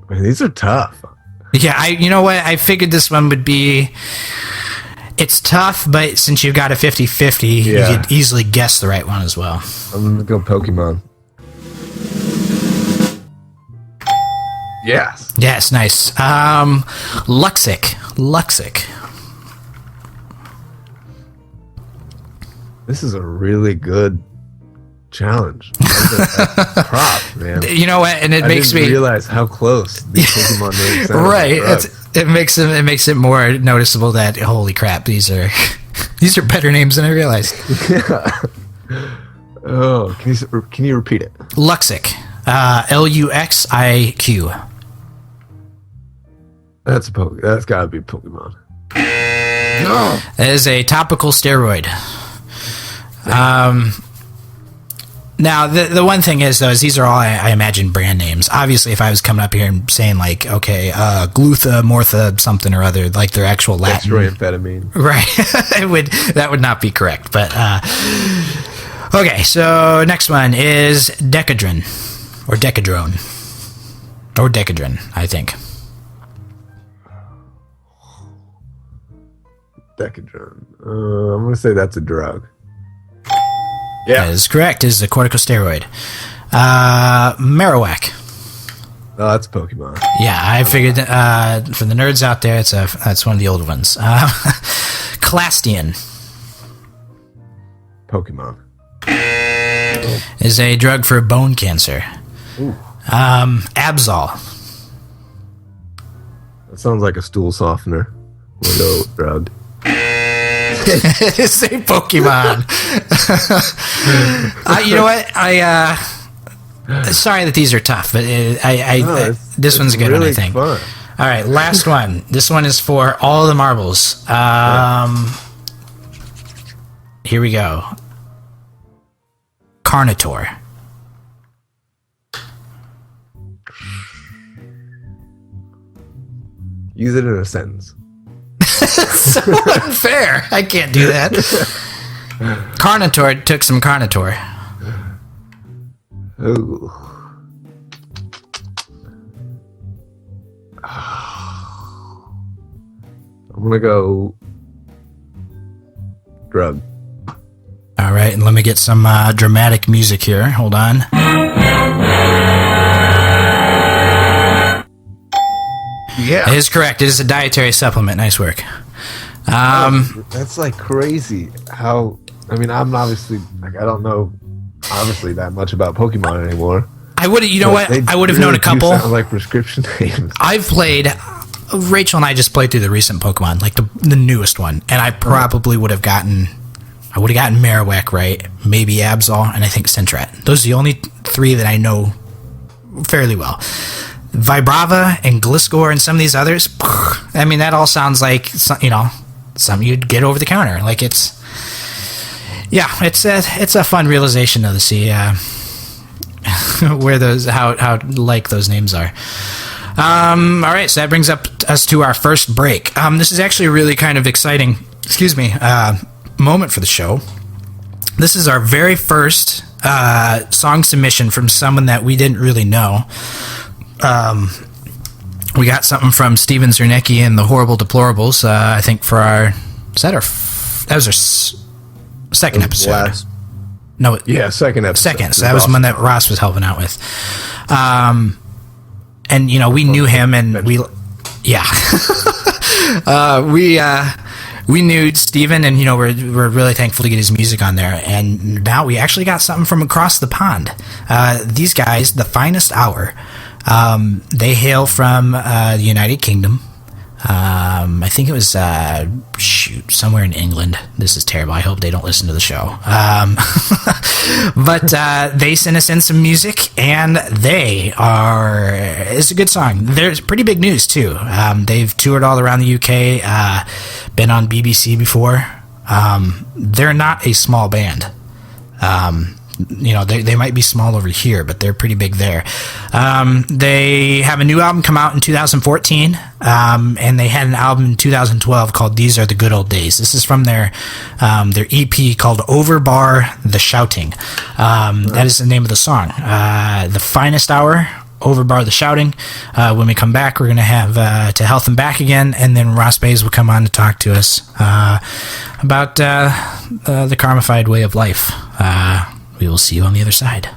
Man, these are tough. Yeah, you know what? I figured this one would be... It's tough, but since you've got a 50-50, you could easily guess the right one as well. I'm going to go Pokemon. Yes. Yes, nice. Luxic. This is a really good challenge. Prop, man. You know what? And it makes me realize how close these Pokemon names sound. Right. It makes it more noticeable that holy crap, these are better names than I realized. Yeah. Oh, can you repeat it? Luxic. Luxiq. That's got to be Pokemon. No. It is a topical steroid. Now, the one thing is, though, is these are all, I imagine, brand names. Obviously, if I was coming up here and saying, like, okay, glutha, morpha, something or other, like their actual Latin. Dextroamphetamine. Right. That would not be correct. But, okay, so next one is Decadron. Or Decadrone. Or Decadron, I think. Decadron. I'm going to say that's a drug. Yeah. That is correct. It is a corticosteroid. Marowak. Oh, that's Pokemon. Yeah, I figured for the nerds out there, that's one of the older ones. Clastian. Pokemon. Is a drug for bone cancer. Absol. That sounds like a stool softener. Window drug. Say Pokemon. You know what? Sorry that these are tough, but this one's a good really one, I think. Fun. All right, last one. This one is for all the marbles. Here we go. Carnotaur. Use it in a sentence. So unfair. I can't do that. Carnotaur took some Carnotaur. Ooh. I'm gonna go drug. All right, and let me get some dramatic music here. Hold on. Yeah, it is correct. It is a dietary supplement. Nice work. That's like crazy. How? I mean, I'm obviously like I don't know obviously that much about Pokemon anymore. I would. You know what? I would have really known a couple. Sound like prescription names. I've played. Rachel and I just played through the recent Pokemon, like the newest one, and I probably would have gotten. I would have gotten Marowak right, maybe Absol, and I think Centret. Those are the only three that I know fairly well. Vibrava and Gliscor and some of these others, I mean, that all sounds like, something you'd get over the counter. Like it's a fun realization though to see where those how like those names are. All right, so that brings us to our first break. This is actually a really kind of exciting, moment for the show. This is our very first song submission from someone that we didn't really know. We got something from Steven Zernecki and the Horrible Deplorables, I think for that was our second episode. Second episode. Second, so that was one that Ross was helping out with. And, we knew him and we knew Steven and, we're really thankful to get his music on there. And now we actually got something from across the pond. These guys, The Finest Hour, they hail from the United Kingdom. I think it was somewhere in England. This is terrible. I hope they don't listen to the show. But they sent us in some music, and it's a good song. There's pretty big news too. They've toured all around the UK, been on BBC before. They're not a small band. They might be small over here, but they're pretty big there. They have a new album come out in 2014, and they had an album in 2012 called These Are the Good Old Days. This is from their EP called Overbar the Shouting. That is the name of the song. The Finest Hour, Overbar the Shouting. When we come back, we're going to have To Health and Back again, and then Ross Bays will come on to talk to us about the karmified way of life. We will see you on the other side.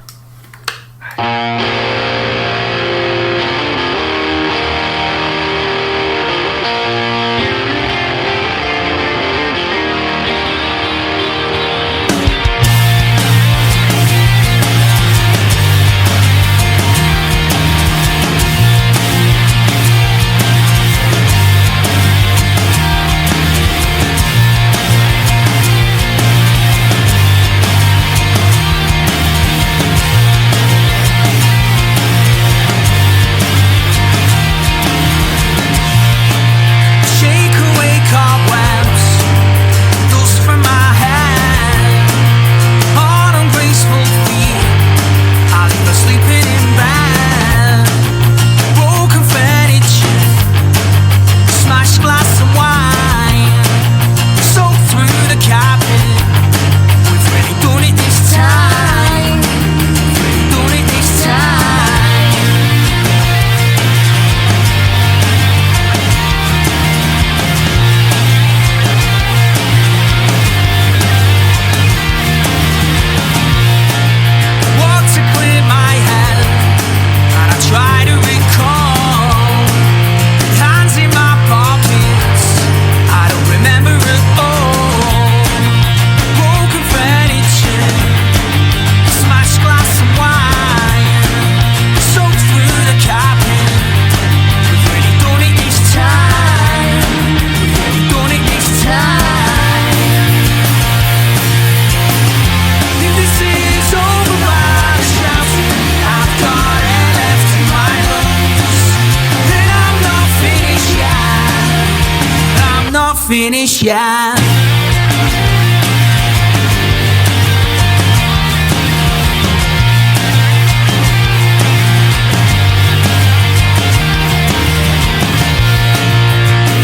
finished yet.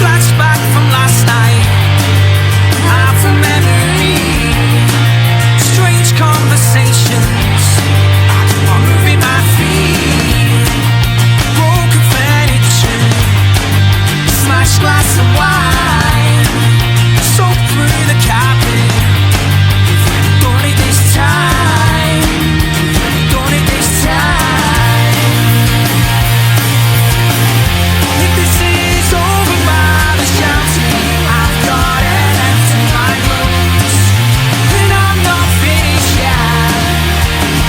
Flashback from last night, out from memory, strange conversations, I can move in my feet, broken furniture, smashed glass of wine, soaked through the carpet. We've really done it this time, we've really done it this time. If this is over by the shouting, I've got an empty my lungs, and I'm not finished yet,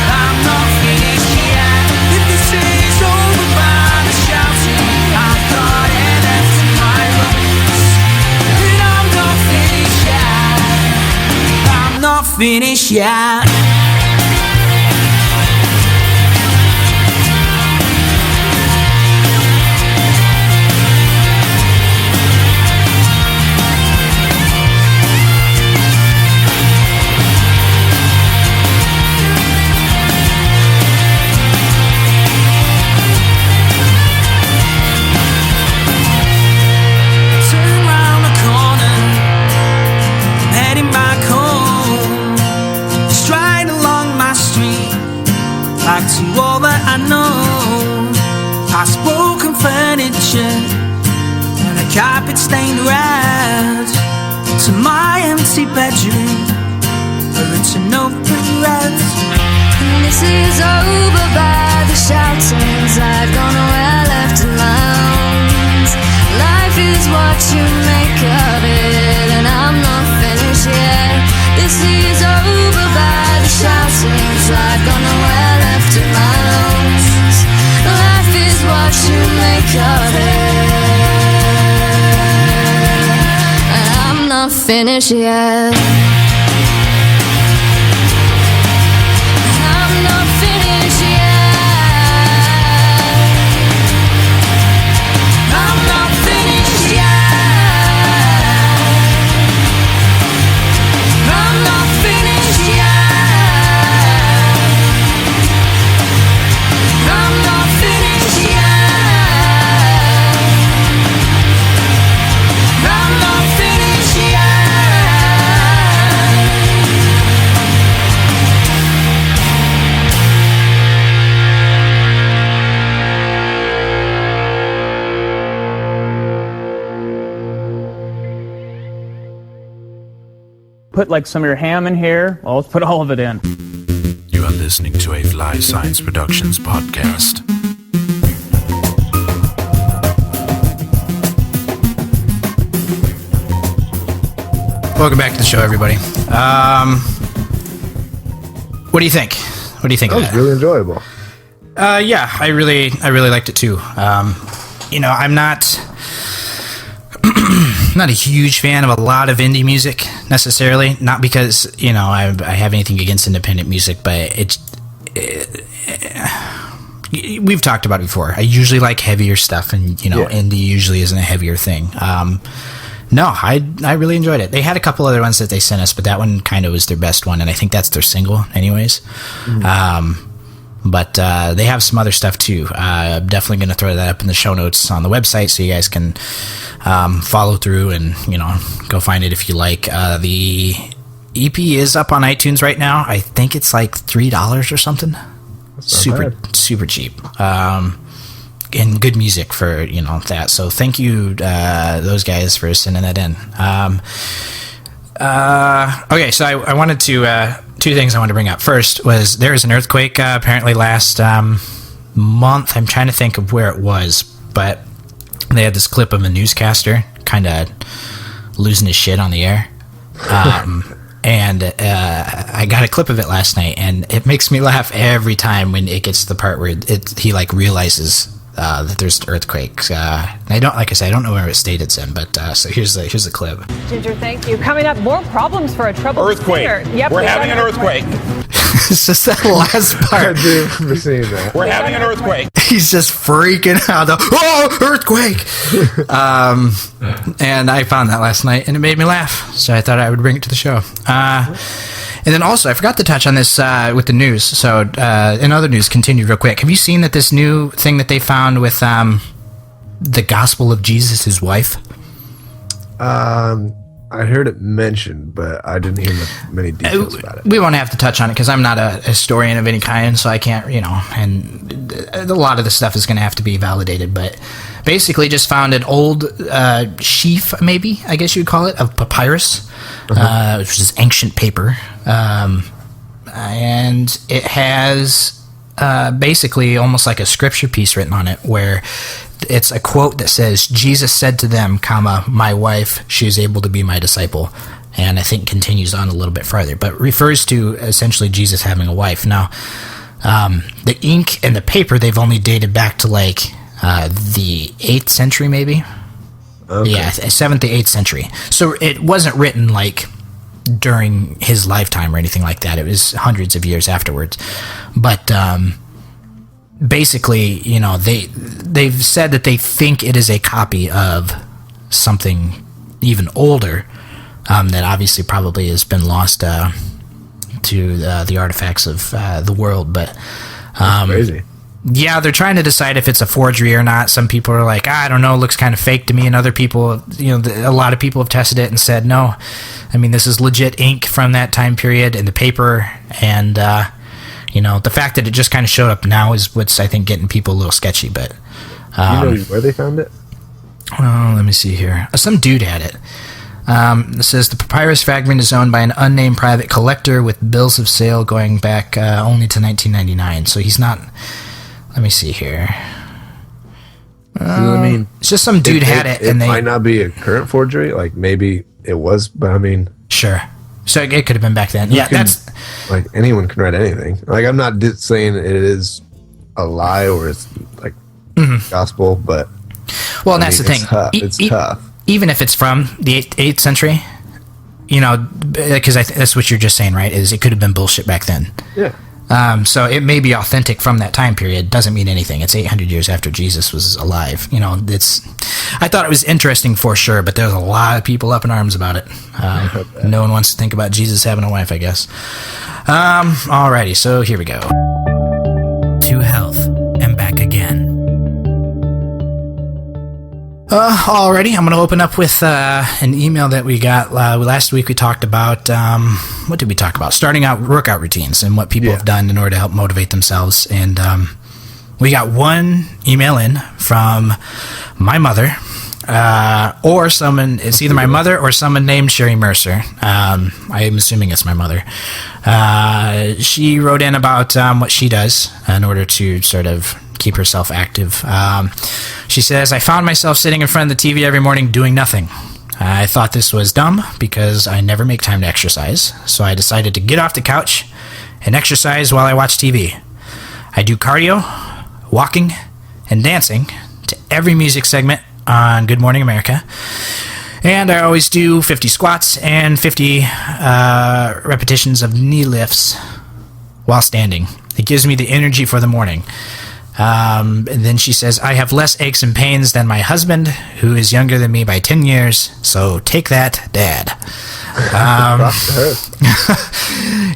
I'm not finished yet. If this is over by the shouting, I've got an empty my lungs, and I'm not finished yet, I'm not finished yet. Turn round the corner, I'm heading back home, stride along my street, back to all that I know, past broken furniture and a carpet stained red, to my empty bedroom, where it's an open red. And this is over by the shoutings, I've gone well left alone. Life is what you make of it, and I'm not finished yet. This is over by the shoutings, I've gone well left alone. Life is what you make of it, and I'm not finished yet. I'm not finished yet. I'm not finished yet. I'm not finished yet. I'm not finished yet. I'm not finished yet. Put like some of your ham in here. Well, let's put all of it in. You are listening to a Fly Science Productions podcast. Welcome back to the show, everybody. What do you think? What do you think That of was that? really enjoyable. Yeah, I really liked it too. I'm not a huge fan of a lot of indie music necessarily. Not because I have anything against independent music, but we've talked about it before. I usually like heavier stuff, and indie usually isn't a heavier thing. No, I really enjoyed it. They had a couple other ones that they sent us, but that one kind of was their best one, and I think that's their single anyways. But they have some other stuff too. I'm definitely going to throw that up in the show notes on the website so you guys can follow through and go find it if you like. The EP is up on iTunes right now. I think it's like $3 or something. Super cheap. And good music for that. So thank you those guys for sending that in. Okay, so I wanted to two things I wanted to bring up. First was there was an earthquake apparently last month. I'm trying to think of where it was, but they had this clip of a newscaster kind of losing his shit on the air. And I got a clip of it last night, and it makes me laugh every time when it gets to the part where he like realizes that there's earthquakes. I don't, like I said, I don't know where state it's in, but so here's the clip. Ginger, thank you. Coming up, more problems for a troubled earthquake. singer. Yep, we're having an earthquake. It's just that last part. I do remember seeing that. We're having an earthquake. He's just freaking out. Oh, earthquake! And I found that last night, and it made me laugh. So I thought I would bring it to the show. And then also, I forgot to touch on this with the news. So in other news, continued real quick. Have you seen that this new thing that they found with the Gospel of Jesus, his wife? I heard it mentioned, but I didn't hear many details about it. We won't have to touch on it because I'm not a historian of any kind, so I can't, and a lot of the stuff is going to have to be validated. But basically, just found an old sheaf, maybe, I guess you'd call it, of papyrus, which is ancient paper. And it has basically almost like a scripture piece written on it where it's a quote that says, Jesus said to them, comma, my wife, she is able to be my disciple. And I think continues on a little bit farther, but refers to essentially Jesus having a wife. Now, the ink and the paper, they've only dated back to like the 8th century, maybe. Okay. Yeah, 7th to 8th century. So it wasn't written like during his lifetime or anything like that. It was hundreds of years afterwards. But basically, they've said that they think it is a copy of something even older that obviously probably has been lost to the artifacts of the world. But that's crazy. Yeah, they're trying to decide if it's a forgery or not. Some people are like, I don't know, it looks kind of fake to me. And other people, a lot of people have tested it and said, no, I mean, this is legit ink from that time period in the paper. And, the fact that it just kind of showed up now is what's, I think, getting people a little sketchy. But you know where they found it? Oh, let me see here. Some dude had it. It says the papyrus fragment is owned by an unnamed private collector with bills of sale going back only to 1999. So he's not... Let me see here. I mean, it's just some dude had it, and they might not be a current forgery. Like maybe it was, but I mean, sure. So it could have been back then. Yeah, that's like anyone can write anything. Like I'm not saying it is a lie or it's like gospel, but well, and that's the thing. It's tough. Even if it's from the 8th century, because that's what you're just saying, right? Is it could have been bullshit back then. Yeah. So it may be authentic from that time period. Doesn't mean anything. It's 800 years after Jesus was alive. I thought it was interesting for sure, but there's a lot of people up in arms about it. No one wants to think about Jesus having a wife, I guess. Alrighty, so here we go. To health and back again. Alrighty, I'm going to open up with an email that we got last week. We talked about, what did we talk about? Starting out workout routines and what people have done in order to help motivate themselves. And we got one email in from my mother, or someone, it's either my mother or someone named Sherry Mercer. I am assuming it's my mother. She wrote in about what she does in order to sort of keep herself active. She says, I found myself sitting in front of the TV every morning doing nothing. I thought this was dumb because I never make time to exercise, so I decided to get off the couch and exercise while I watch TV. I do cardio, walking, and dancing to every music segment on Good Morning America, and I always do 50 squats and 50 repetitions of knee lifts while standing. It gives me the energy for the morning. And then she says, I have less aches and pains than my husband, who is younger than me by 10 years, so take that, Dad.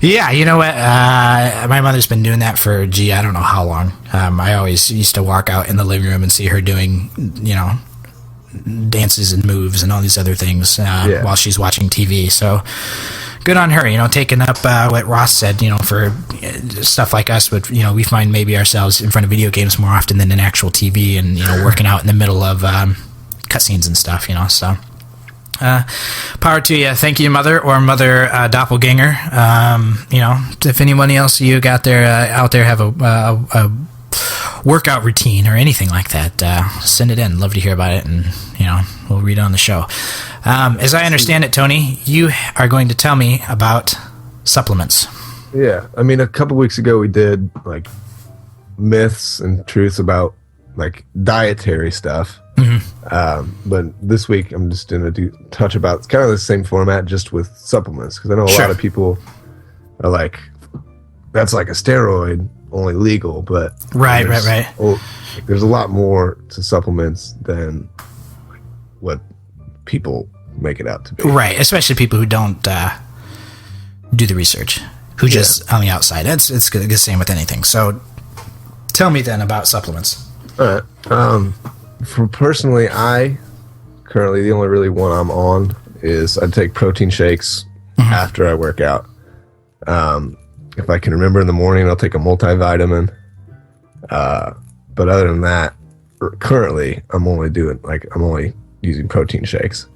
Yeah, you know what? My mother's been doing that for, I don't know how long. I always used to walk out in the living room and see her doing, dances and moves and all these other things while she's watching TV, so... Good on her, taking up what Ross said, for stuff like us, but, we find maybe ourselves in front of video games more often than in actual TV and, working out in the middle of cutscenes and stuff, so. Power to you. Thank you, Mother or Mother Doppelganger. If anyone else you got there out there have a workout routine or anything like that, send it in. Love to hear about it, and, we'll read it on the show. As I understand it, Tony, you are going to tell me about supplements. Yeah. I mean, a couple weeks ago we did, myths and truths about like dietary stuff. But this week I'm just going to touch about kind of the same format, just with supplements, because I know a lot of people are like, that's like a steroid, only legal, but right. There's a lot more to supplements than what people make it out to be. Right, especially people who don't do the research, who just on the outside. It's the same with anything. So tell me then about supplements. All right. For personally, currently the only really one I'm on is I take protein shakes after I work out. If I can remember in the morning, I'll take a multivitamin. But other than that, currently I'm only using protein shakes.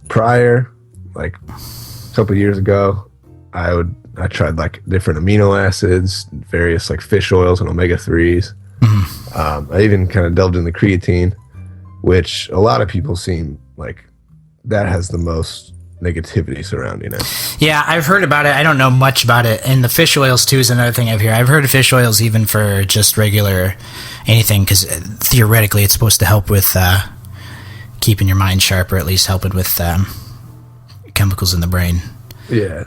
Prior, like a couple years ago, I tried like different amino acids, various like fish oils and omega-3s. I even kind of delved in the creatine, which a lot of people seem like that has the most negativity surrounding it. Yeah, I've heard about it. I don't know much about it. And the fish oils too is another thing I've heard. I've heard of fish oils even for just regular anything, because theoretically it's supposed to help with keeping your mind sharp, or at least helping with chemicals in the brain. Yeah.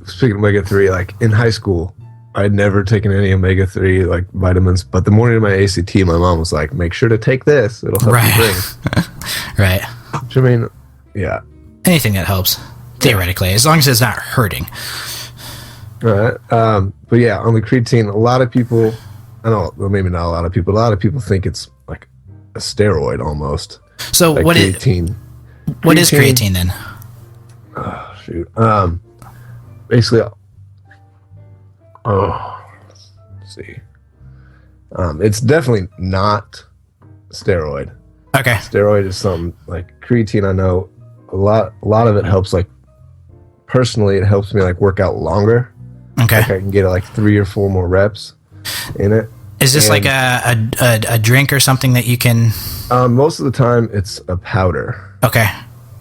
Speaking of omega-3, like in high school, I'd never taken any omega-3 like vitamins, but the morning of my ACT, my mom was like, make sure to take this. It'll help you drink. Right. Which, I mean, yeah. Anything that helps, theoretically, as long as it's not hurting. Right. But yeah, on the creatine, a lot of people, maybe not a lot of people think it's like a steroid almost. So like what creatine. What is creatine then? Oh, shoot. Basically, let's see. It's definitely not steroid. Okay. Steroid is something like creatine. I know a lot of it helps. Like personally, it helps me like work out longer. Okay. Like I can get like 3 or 4 more reps in it. Is this like a drink or something that you can? Most of the time, it's a powder. Okay.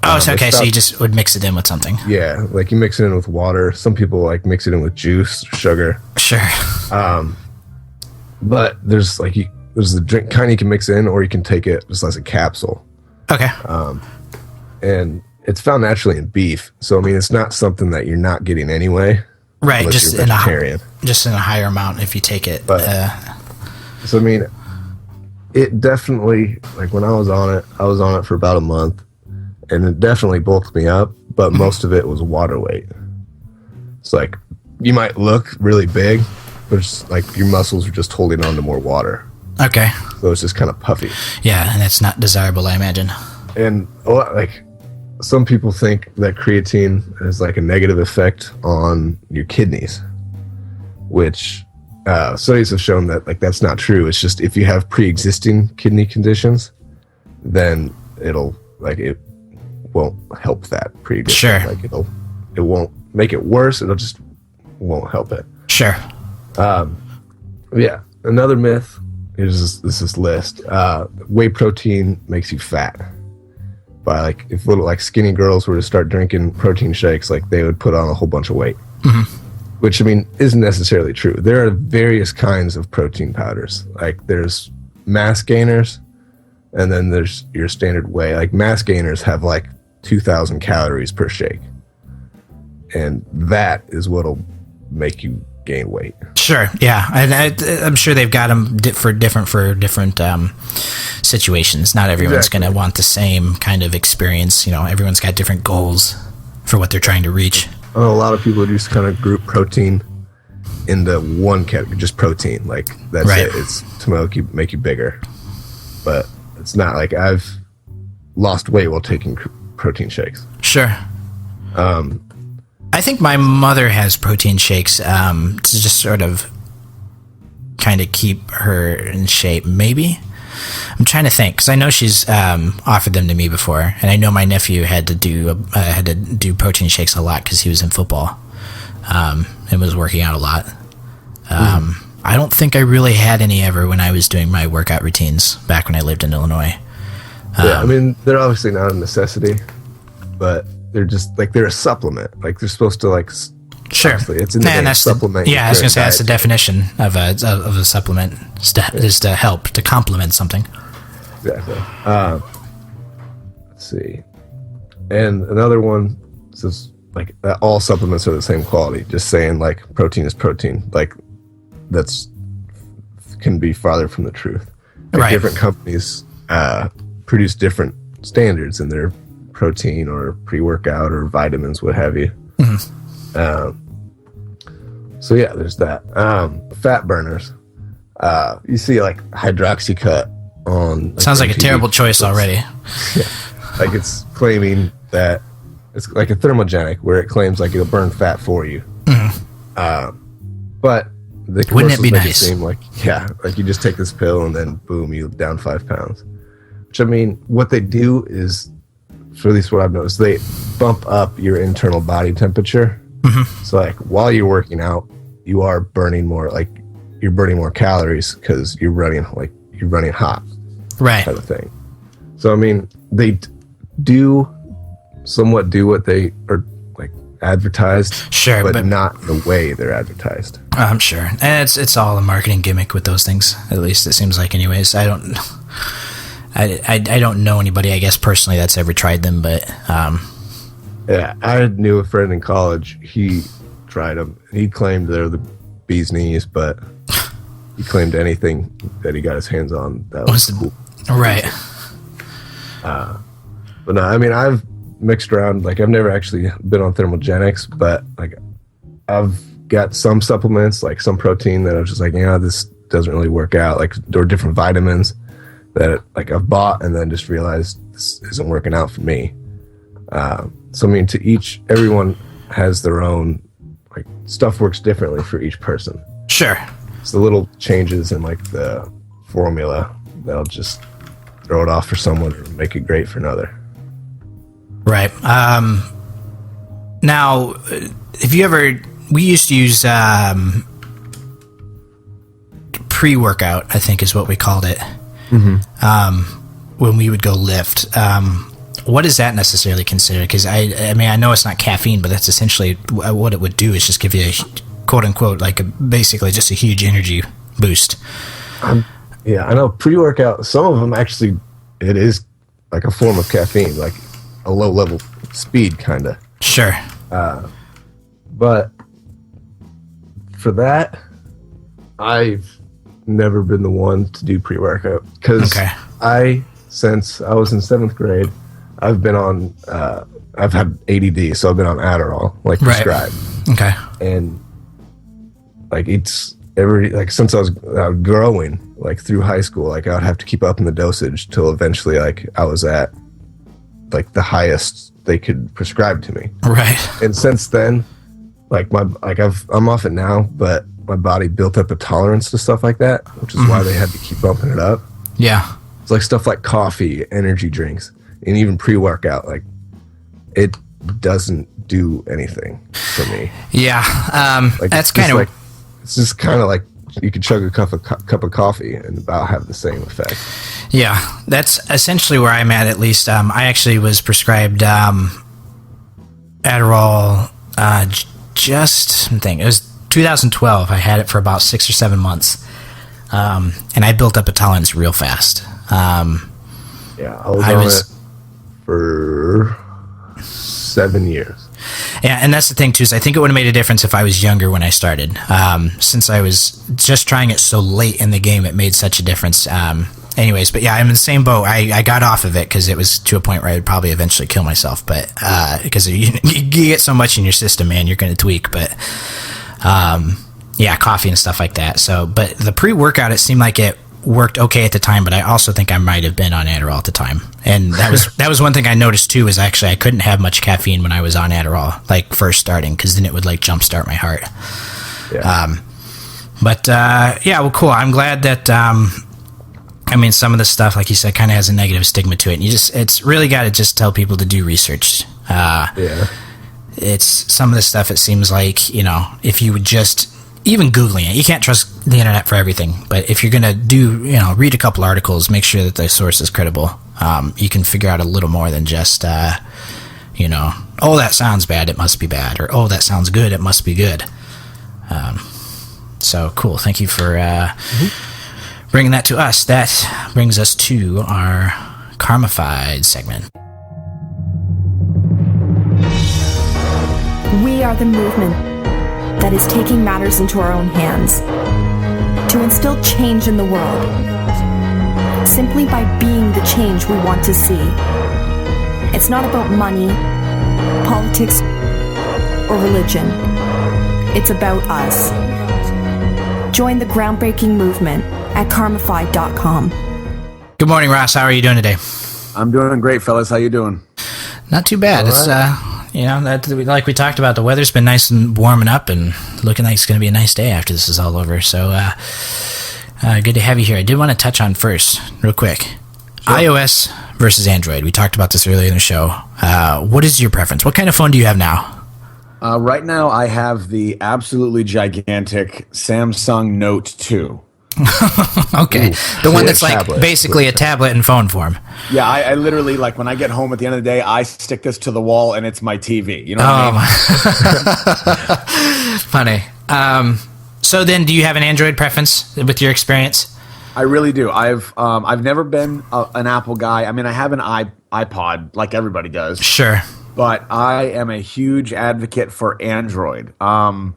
Oh, it's okay. So you just would mix it in with something. Yeah, like you mix it in with water. Some people like mix it in with juice, sugar. Sure. But there's the drink kind you can mix in, or you can take it just as a capsule. Okay. And it's found naturally in beef, so I mean it's not something that you're not getting anyway. Right. Just in a higher amount if you take it. But, so I mean, it definitely, like when I was on it for about a month. And it definitely bulked me up, but most of it was water weight. It's like you might look really big, but it's like your muscles are just holding on to more water. Okay. So it's just kind of puffy. Yeah, and that's not desirable, I imagine. And like some people think that creatine has like a negative effect on your kidneys, which studies have shown that like that's not true. It's just if you have pre-existing kidney conditions, then it won't help that pre-existing. Sure. Like it won't make it worse. It'll just won't help it. Sure. Yeah. Another myth is this list. Whey protein makes you fat. By like if little like skinny girls were to start drinking protein shakes, like they would put on a whole bunch of weight. Which I mean isn't necessarily true. There are various kinds of protein powders. Like there's mass gainers, and then there's your standard whey. Like mass gainers have like 2,000 calories per shake, and that is what'll make you gain weight. Sure, yeah, I'm sure they've got them for different situations. Not everyone's going to want the same kind of experience. You know, everyone's got different goals for what they're trying to reach. A lot of people just kind of group protein into one category, just protein. Like that's right. It. It's to make you bigger, but it's not like I've lost weight while taking protein shakes. Sure. I think my mother has protein shakes to just sort of kind of keep her in shape, maybe. I'm trying to think, because I know she's offered them to me before, and I know my nephew had to do protein shakes a lot because he was in football and was working out a lot. I don't think I really had any ever when I was doing my workout routines back when I lived in Illinois. Yeah, I mean, they're obviously not a necessity, but they're just like they're a supplement. Like they're supposed to like Sure. Obviously. It's in the name, supplement. Yeah, I was going to say that's the definition of a supplement is to help, to complement something. Exactly. Let's see. And another one says like that all supplements are the same quality. Just saying like protein is protein. Like that's can be farther from the truth. Like right. Different companies produce different standards in their protein or pre-workout or vitamins, what have you. Mm-hmm. So yeah, there's that. Fat burners. You see like Hydroxycut on. Sounds like a terrible choice already. Yeah. Like it's claiming that it's like a thermogenic where it claims like it'll burn fat for you. Mm-hmm. But the wouldn't it be make nice? It seem like you just take this pill and then boom, you down 5 pounds. Which I mean, what they do is, for at least what I've noticed, they bump up your internal body temperature. Mm-hmm. So like while you're working out, you are burning more. Like you're burning more calories because you're running hot, right? Kind of thing. So I mean, they do somewhat do what they are like advertised, sure, but not the way they're advertised. I'm sure, and it's all a marketing gimmick with those things. At least it seems like, anyways. I don't know anybody, I guess personally, that's ever tried them, but yeah, I knew a friend in college. He tried them. He claimed they're the bee's knees, but he claimed anything that he got his hands on that was cool. Right. But no, I mean, I've mixed around. Like, I've never actually been on thermogenics, but like, I've got some supplements, like some protein that I was just like, this doesn't really work out. Like, there are different vitamins that like I've bought and then just realized this isn't working out for me. So I mean, everyone has their own, like, stuff works differently for each person. Sure. It's the little changes in like the formula that'll just throw it off for someone or make it great for another. Right. Now, we used to use pre-workout, I think is what we called it. Mm-hmm. When we would go lift. What is that necessarily considered? Because I mean, I know it's not caffeine, but that's essentially what it would do, is just give you a quote unquote, basically just a huge energy boost. Yeah, I know pre-workout, some of them actually, it is like a form of caffeine, like a low level speed kind of. Sure. But for that, I've never been the one to do pre-workout because since I was in 7th grade, I've been on, I've had ADD, so I've been on Adderall, like prescribed. Okay. And like it's since I was growing, like through high school, like I would have to keep up in the dosage till eventually like I was at like the highest they could prescribe to me. Right. And since then, like I'm off it now, but my body built up a tolerance to stuff like that, which is why they had to keep bumping it up. Yeah. It's like stuff like coffee, energy drinks, and even pre-workout. Like it doesn't do anything for me. Yeah. Like that's kind of like, it's just kind of like you could chug a cup of coffee and about have the same effect. Yeah, that's essentially where I'm at least. I actually was prescribed Adderall it was 2012. I had it for about 6 or 7 months, and I built up a tolerance real fast. I was on it for 7 years. Yeah, and that's the thing too, is I think it would have made a difference if I was younger when I started. Since I was just trying it so late in the game, it made such a difference. Anyways, but yeah, I'm in the same boat. I got off of it because it was to a point where I would probably eventually kill myself. But because you get so much in your system, man, you're going to tweak. But yeah, coffee and stuff like that. So, but the pre-workout, it seemed like it worked okay at the time, but I also think I might have been on Adderall at the time. And that was one thing I noticed too, is actually I couldn't have much caffeine when I was on Adderall, like first starting, because then it would like jumpstart my heart. Yeah. Yeah, well, cool. I'm glad that I mean, some of the stuff, like you said, kind of has a negative stigma to it. And it's really got to just tell people to do research. Yeah. It's some of the stuff, it seems like, if you would just, even Googling it, you can't trust the internet for everything. But if you're going to read a couple articles, make sure that the source is credible. You can figure out a little more than just, oh, that sounds bad, it must be bad, or oh, that sounds good, it must be good. So cool. Thank you for bringing that to us. That brings us to our Karmified segment. We are the movement that is taking matters into our own hands to instill change in the world, simply by being the change we want to see. It's not about money, politics, or religion. It's about us. Join the groundbreaking movement at karmified.com. Good morning, Ross. How are you doing today? I'm doing great, fellas. How you doing? Not too bad. It's that, like we talked about, the weather's been nice and warming up and looking like it's going to be a nice day after this is all over. So good to have you here. I did want to touch on first, real quick, sure. iOS versus Android. We talked about this earlier in the show. What is your preference? What kind of phone do you have now? Right now, I have the absolutely gigantic Samsung Note 2. Okay. The one that's like basically a tablet in phone form. Yeah, I literally, like, when I get home at the end of the day, I stick this to the wall and it's my TV. You know what I mean? Funny. So then, do you have an Android preference with your experience? I really do. I've never been an Apple guy. I mean, I have an iPod like everybody does. Sure. But I am a huge advocate for Android. When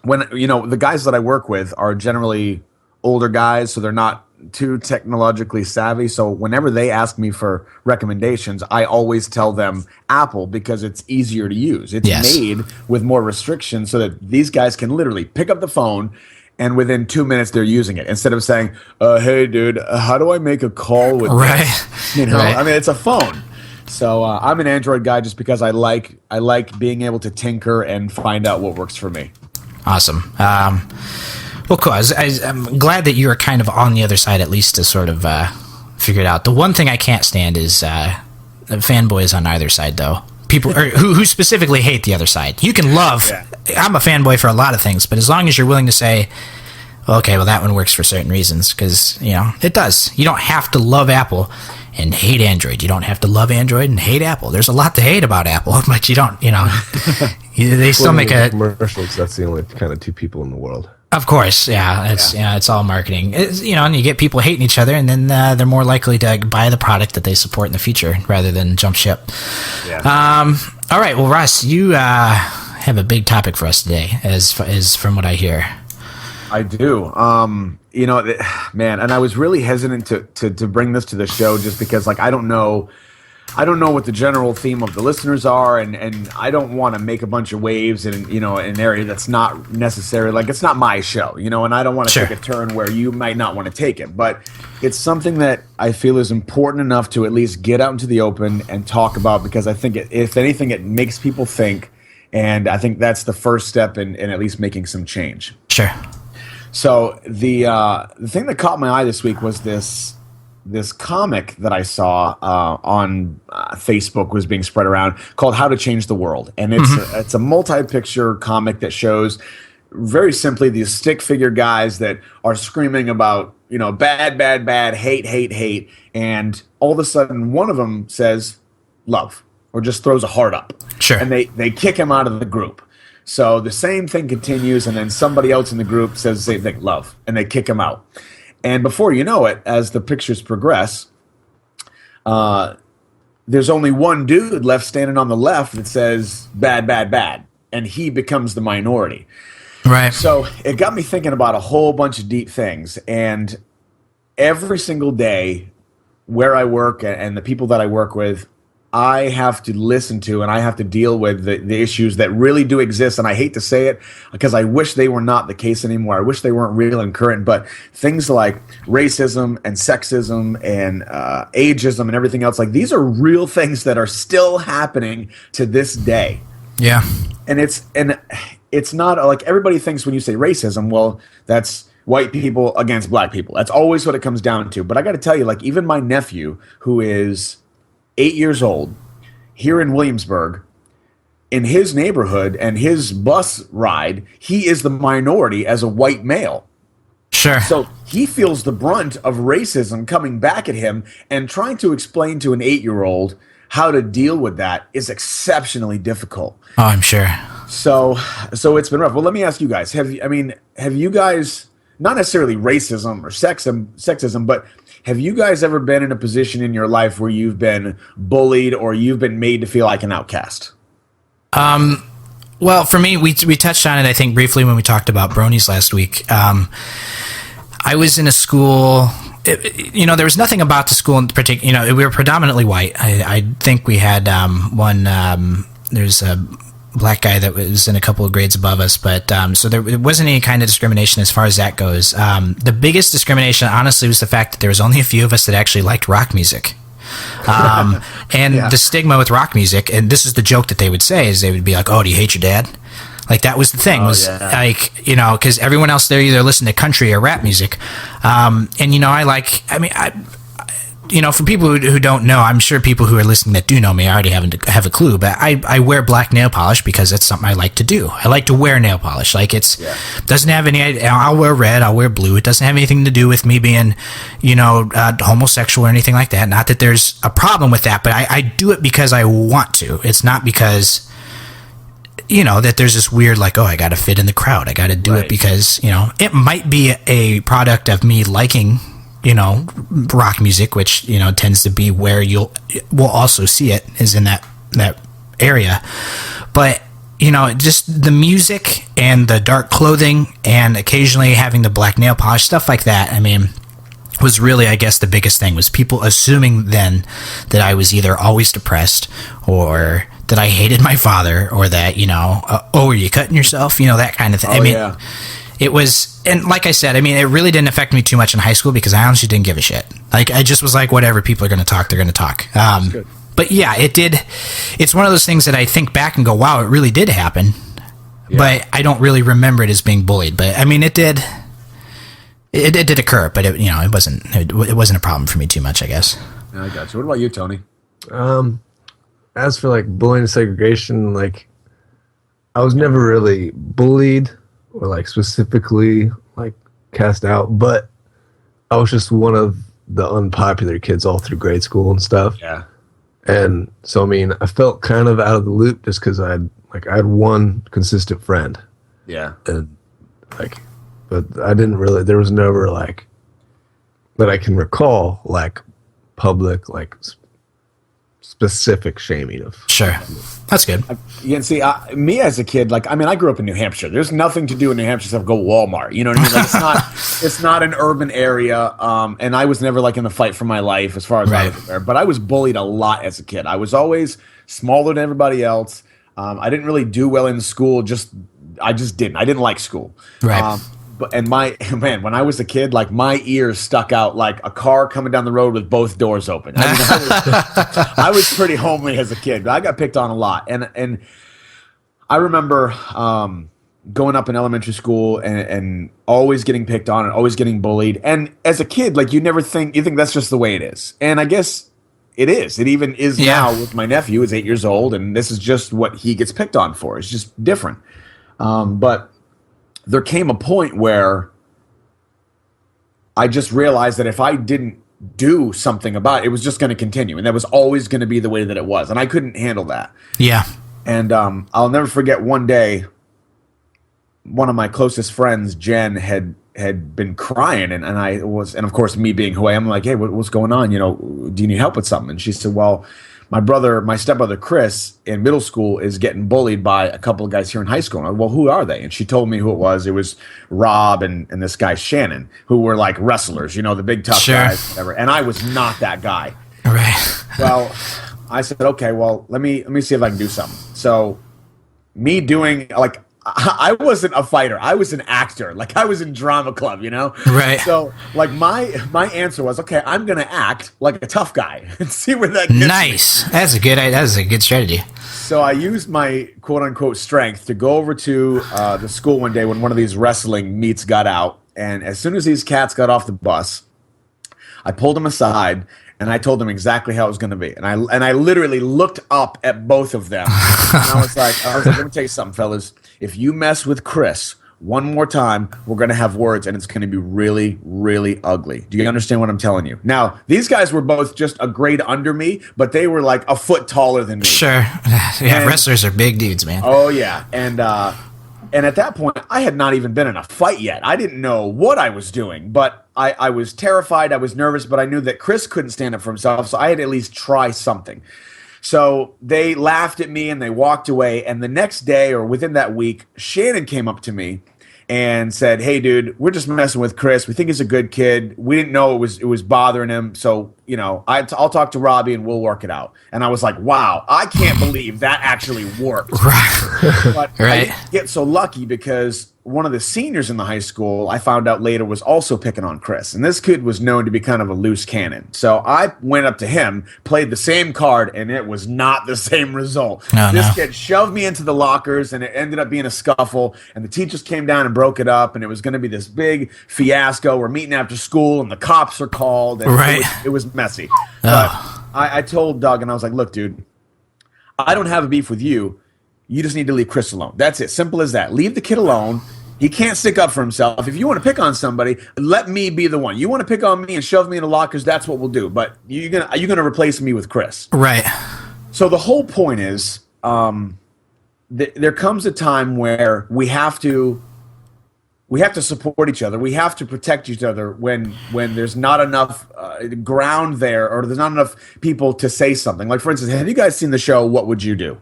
the guys that I work with are generally older guys, so they're not too technologically savvy. So whenever they ask me for recommendations, I always tell them Apple because it's easier to use. It's made with more restrictions so that these guys can literally pick up the phone and within 2 minutes they're using it instead of saying, "Hey, dude, how do I make a call with this?" I mean, it's a phone. So I'm an Android guy just because I like being able to tinker and find out what works for me. Awesome. Well, cool. I'm glad that you are kind of on the other side, at least to sort of figure it out. The one thing I can't stand is fanboys on either side, though. People who specifically hate the other side. You can love. Yeah. I'm a fanboy for a lot of things, but as long as you're willing to say, okay, well, that one works for certain reasons, because it does. You don't have to love Apple and hate Android. You don't have to love Android and hate Apple. There's a lot to hate about Apple, but you don't. They still make a commercials. That's the only kind of two people in the world. Of course, yeah. It's all marketing. And you get people hating each other, and then they're more likely to buy the product that they support in the future rather than jump ship. Yeah. All right. Well, Russ, you have a big topic for us today, as from what I hear. I do. Man, and I was really hesitant to bring this to the show just because, like, I don't know what the general theme of the listeners are, and I don't want to make a bunch of waves in an area that's not necessary. Like, it's not my show, and I don't want to take a turn where you might not want to take it. But it's something that I feel is important enough to at least get out into the open and talk about, because I think if anything, it makes people think, and I think that's the first step in at least making some change. Sure. So the thing that caught my eye this week was this comic that I saw on Facebook was being spread around called "How to Change the World," and it's a multi-picture comic that shows very simply these stick figure guys that are screaming about bad, bad, bad, hate, hate, hate, and all of a sudden one of them says love or just throws a heart up, and they kick him out of the group. So the same thing continues, and then somebody else in the group says the same thing, love, and they kick him out. And before you know it, as the pictures progress, there's only one dude left standing on the left that says bad, bad, bad, and he becomes the minority. Right. So it got me thinking about a whole bunch of deep things, and every single day where I work and the people that I work with, I have to listen to and I have to deal with the issues that really do exist. And I hate to say it because I wish they were not the case anymore. I wish they weren't real and current. But things like racism and sexism and ageism and everything else, like these are real things that are still happening to this day. Yeah. And it's not like everybody thinks when you say racism, well, that's white people against black people. That's always what it comes down to. But I got to tell you, like, even my nephew, who is 8 years old, here in Williamsburg, in his neighborhood and his bus ride, he is the minority as a white male. Sure. So he feels the brunt of racism coming back at him and trying to explain to an 8-year-old how to deal with that is exceptionally difficult. Oh, I'm sure. So it's been rough. Well, let me ask you guys: have you guys, not necessarily racism or sexism, but have you guys ever been in a position in your life where you've been bullied or you've been made to feel like an outcast? Well, for me, we touched on it, I think, briefly when we talked about bronies last week. I was in a school. There was nothing about the school in particular. We were predominantly white. I think we had one. There's a black guy that was in a couple of grades above us, but so there wasn't any kind of discrimination as far as that goes. The biggest discrimination, honestly, was the fact that there was only a few of us that actually liked rock music. The stigma with rock music, and this is the joke that they would say, is they would be like, "Oh, do you hate your dad?" Like, that was the thing, because everyone else there either listened to country or rap music. For people who don't know, I'm sure people who are listening that do know me already have a clue, but I wear black nail polish because it's something I like to do. I like to wear nail polish. Like, doesn't have any, I'll wear red, I'll wear blue. It doesn't have anything to do with me being, homosexual or anything like that. Not that there's a problem with that, but I do it because I want to. It's not because, that there's this weird, like, oh, I got to fit in the crowd. I got to do it because, it might be a product of me liking, rock music, which, tends to be where we'll also see it, is in that area. But, just the music and the dark clothing and occasionally having the black nail polish, stuff like that, was really, I guess, the biggest thing, was people assuming then that I was either always depressed or that I hated my father or that, are you cutting yourself? That kind of thing. It was, and like I said, it really didn't affect me too much in high school because I honestly didn't give a shit. Like, I just was like, whatever, people are going to talk, they're going to talk. But yeah, it did. It's one of those things that I think back and go, wow, it really did happen. Yeah. But I don't really remember it as being bullied. But it did. It did occur, but it wasn't a problem for me too much, I guess. Yeah, I got you. What about you, Tony? As for like bullying and segregation, like, I was never really bullied or like specifically like cast out, but I was just one of the unpopular kids all through grade school and stuff. Yeah. And so, I felt kind of out of the loop just because I had one consistent friend. Yeah. And but I didn't really, there was never like, that I can recall, like public, like specific shaming of. Sure. That's good. You can see me as a kid, like, I grew up in New Hampshire. There's nothing to do in New Hampshire except go Walmart. You know what I mean? Like, it's not an urban area. And I was never like in the fight for my life as far as I was aware. But I was bullied a lot as a kid. I was always smaller than everybody else. I didn't really do well in school. I just didn't. I didn't like school. Right. When I was a kid, like, my ears stuck out like a car coming down the road with both doors open. I was pretty homely as a kid, but I got picked on a lot. And I remember going up in elementary school and always getting picked on and always getting bullied. And as a kid, like, you think that's just the way it is. And I guess it is. It even is now with my nephew, who's 8 years old, and this is just what he gets picked on for. It's just different. But there came a point where I just realized that if I didn't do something about it, it was just going to continue. And that was always going to be the way that it was. And I couldn't handle that. Yeah. And I'll never forget one day, one of my closest friends, Jen, had been crying. And of course, me being who I am, I'm like, hey, what's going on? Do you need help with something? And she said, well, my stepbrother Chris in middle school is getting bullied by a couple of guys here in high school. And I, well, who are they? And she told me who it was. It was Rob and this guy Shannon, who were like wrestlers, the big tough guys, whatever. And I was not that guy. Right. Well, I said, okay, well, let me see if I can do something. So me doing, like, I wasn't a fighter. I was an actor. Like, I was in drama club, Right. So, like, my answer was, okay, I'm going to act like a tough guy and see where that gets Nice. me. That's a good strategy. So I used my quote-unquote strength to go over to the school one day when one of these wrestling meets got out. And as soon as these cats got off the bus, I pulled them aside and I told them exactly how it was going to be. And I literally looked up at both of them. And I was like, let me tell you something, fellas. If you mess with Chris one more time, we're going to have words, and it's going to be really, really ugly. Do you understand what I'm telling you? Now, these guys were both just a grade under me, but they were like a foot taller than me. Sure. Yeah, wrestlers are big dudes, man. Oh, yeah. And at that point, I had not even been in a fight yet. I didn't know what I was doing, but I was terrified. I was nervous, but I knew that Chris couldn't stand up for himself, so I had to at least try something. So they laughed at me and they walked away. And the next day or within that week, Shannon came up to me and said, "Hey, dude, we're just messing with Chris. We think he's a good kid. We didn't know it was bothering him. So, I'll talk to Robbie and we'll work it out." And I was like, wow, I can't believe that actually worked. Right. But I didn't get so lucky because one of the seniors in the high school, I found out later, was also picking on Chris. And this kid was known to be kind of a loose cannon. So I went up to him, played the same card, and it was not the same result. This kid shoved me into the lockers, and it ended up being a scuffle. And the teachers came down and broke it up, and it was going to be this big fiasco. We're meeting after school, and the cops are called. And it was messy. But I told Doug, and I was like, "Look, dude, I don't have a beef with you. You just need to leave Chris alone. That's it. Simple as that. Leave the kid alone. He can't stick up for himself. If you want to pick on somebody, let me be the one. You want to pick on me and shove me in the lockers, that's what we'll do. But you're gonna replace me with Chris." Right. So the whole point is, there comes a time where we have to support each other. We have to protect each other when there's not enough ground there, or there's not enough people to say something. Like, for instance, have you guys seen the show What Would You Do?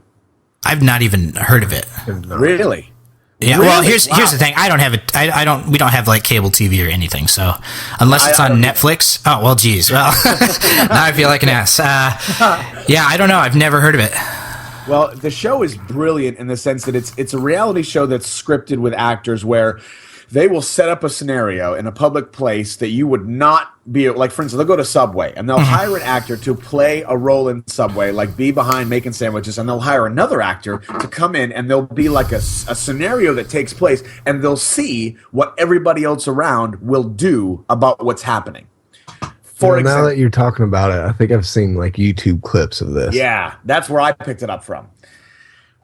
I've not even heard of it. Really? Yeah. Really? Well, here's the thing. I don't have it. We don't have like cable TV or anything. So unless it's on Netflix. Oh well, geez. Well, now I feel like an ass. Yeah, I don't know. I've never heard of it. Well, the show is brilliant in the sense that it's a reality show that's scripted with actors where they will set up a scenario in a public place that you would not be, like, for instance, they'll go to Subway and they'll hire an actor to play a role in Subway, like be behind making sandwiches, and they'll hire another actor to come in, and there'll be like a scenario that takes place, and they'll see what everybody else around will do about what's happening. For example, now that you're talking about it, I think I've seen like YouTube clips of this. Yeah, that's where I picked it up from.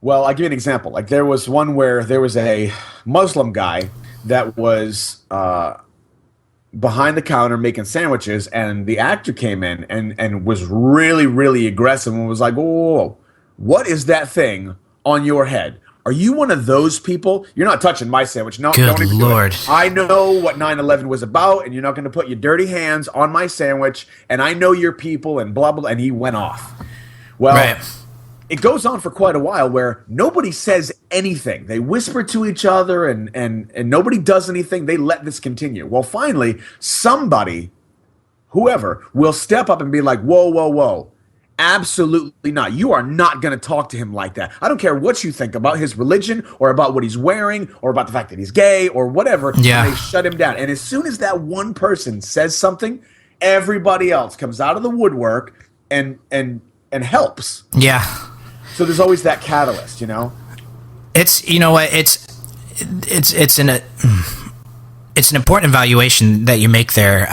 Well, I'll give you an example. Like, there was one where there was a Muslim guy that was behind the counter making sandwiches, and the actor came in and was really, really aggressive and was like, "Whoa, what is that thing on your head? Are you one of those people? You're not touching my sandwich. No, Good don't even Lord. do it. I know what 9/11 was about, and you're not going to put your dirty hands on my sandwich, and I know your people," and blah, blah, blah. And he went off. Well, it goes on for quite a while where nobody says anything. They whisper to each other, and nobody does anything. They let this continue. Well, finally, somebody, whoever, will step up and be like, "Whoa, whoa, whoa. Absolutely not. You are not going to talk to him like that. I don't care what you think about his religion or about what he's wearing or about the fact that he's gay or whatever." Yeah. And they shut him down. And as soon as that one person says something, everybody else comes out of the woodwork and helps. Yeah. So there's always that catalyst, you know? It's, you know what, it's an important evaluation that you make there.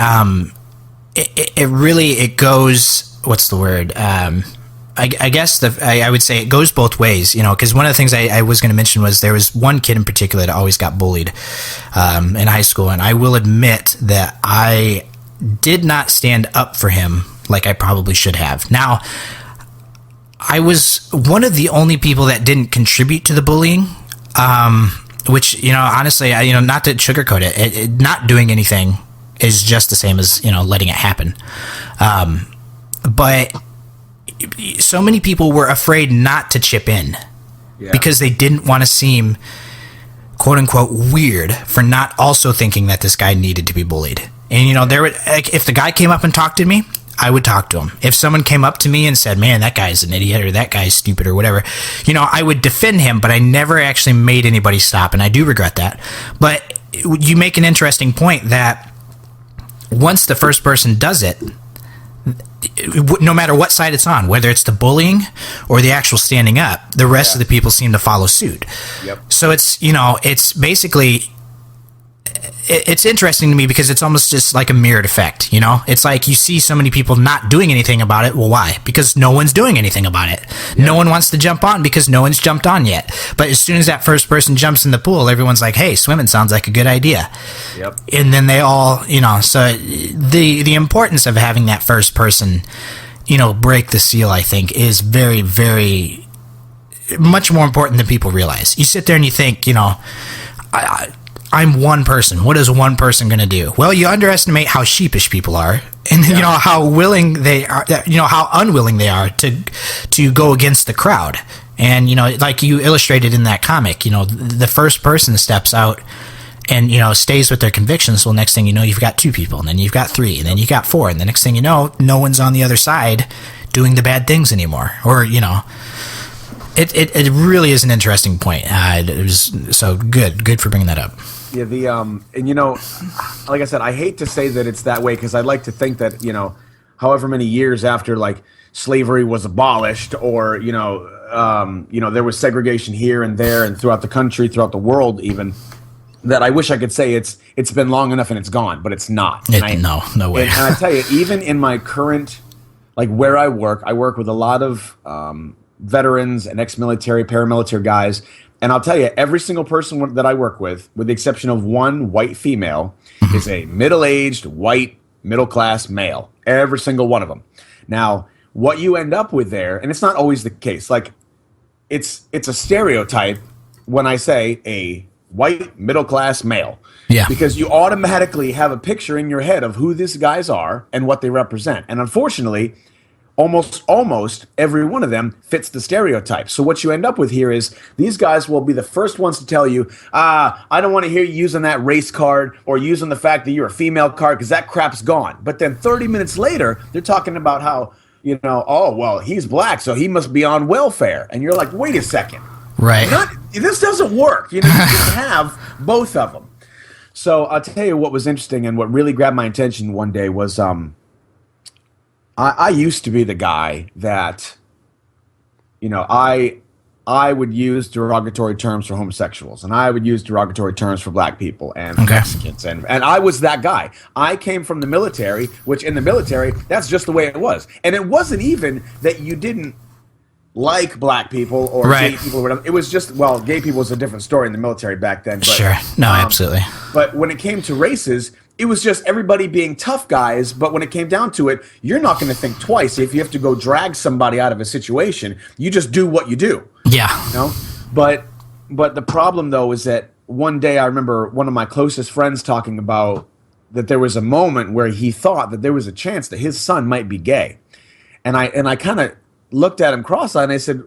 It really goes, what's the word? I guess I would say it goes both ways, you know, because one of the things I was going to mention was there was one kid in particular that always got bullied in high school, and I will admit that I did not stand up for him like I probably should have. Now, I was one of the only people that didn't contribute to the bullying, which, you know, honestly, not to sugarcoat it, not doing anything is just the same as, you know, letting it happen. But so many people were afraid not to chip in because they didn't want to seem, quote unquote, weird for not also thinking that this guy needed to be bullied. And, you know, if the guy came up and talked to me, I would talk to him. If someone came up to me and said, "Man, that guy's an idiot," or "That guy's stupid," or whatever, you know, I would defend him, but I never actually made anybody stop, and I do regret that. But you make an interesting point that once the first person does it, no matter what side it's on, whether it's the bullying or the actual standing up, the rest of the people seem to follow suit. Yep. So it's, you know, it's basically it's interesting to me because it's almost just like a mirrored effect, you know? It's like you see so many people not doing anything about it. Well, why? Because no one's doing anything about it. Yeah. No one wants to jump on because no one's jumped on yet. But as soon as that first person jumps in the pool, everyone's like, hey, swimming sounds like a good idea. Yep. And then they all, you know, so the importance of having that first person, you know, break the seal, I think, is very, very much more important than people realize. You sit there and you think, you know, I'm one person. What is one person going to do? Well, you underestimate how sheepish people are, and you know how willing they are. You know how unwilling they are to go against the crowd. And you know, like you illustrated in that comic, you know, the first person steps out and you know stays with their convictions. Well, next thing you know, you've got 2 people, and then you've got 3, and then you got 4, and the next thing you know, no one's on the other side doing the bad things anymore, or you know. It really is an interesting point. It was so good for bringing that up. Yeah, and you know, like I said, I hate to say that it's that way because I'd like to think that, you know, however many years after like slavery was abolished, or you know, there was segregation here and there and throughout the country, throughout the world, even, that I wish I could say it's been long enough and it's gone, but it's not. No way. And I tell you, even in my current, like where I work with a lot of veterans and ex-military, paramilitary guys. And I'll tell you, every single person that I work with the exception of one white female, is a middle-aged, white, middle-class male. Every single one of them. Now, what you end up with there, and it's not always the case, like, it's a stereotype when I say a white, middle-class male. Yeah. Because you automatically have a picture in your head of who these guys are and what they represent. And unfortunately, almost every one of them fits the stereotype. So what you end up with here is these guys will be the first ones to tell you, I don't want to hear you using that race card or using the fact that you're a female card because that crap's gone. But then 30 minutes later, they're talking about how, you know, oh, well, he's black, so he must be on welfare. And you're like, wait a second. Right. This doesn't work. You know, you can have both of them. So I'll tell you what was interesting and what really grabbed my attention one day was I used to be the guy that, you know, I would use derogatory terms for homosexuals, and I would use derogatory terms for black people and Mexicans, and I was that guy. I came from the military, which in the military, that's just the way it was. And it wasn't even that you didn't like black people or gay people or whatever. It was just, well, gay people was a different story in the military back then. But, sure. No, absolutely. But when it came to races, it was just everybody being tough guys, but when it came down to it, you're not going to think twice if you have to go drag somebody out of a situation. You just do what you do. Yeah. You know? But the problem, though, is that one day I remember one of my closest friends talking about that there was a moment where he thought that there was a chance that his son might be gay. And I kind of looked at him cross-eyed and I said,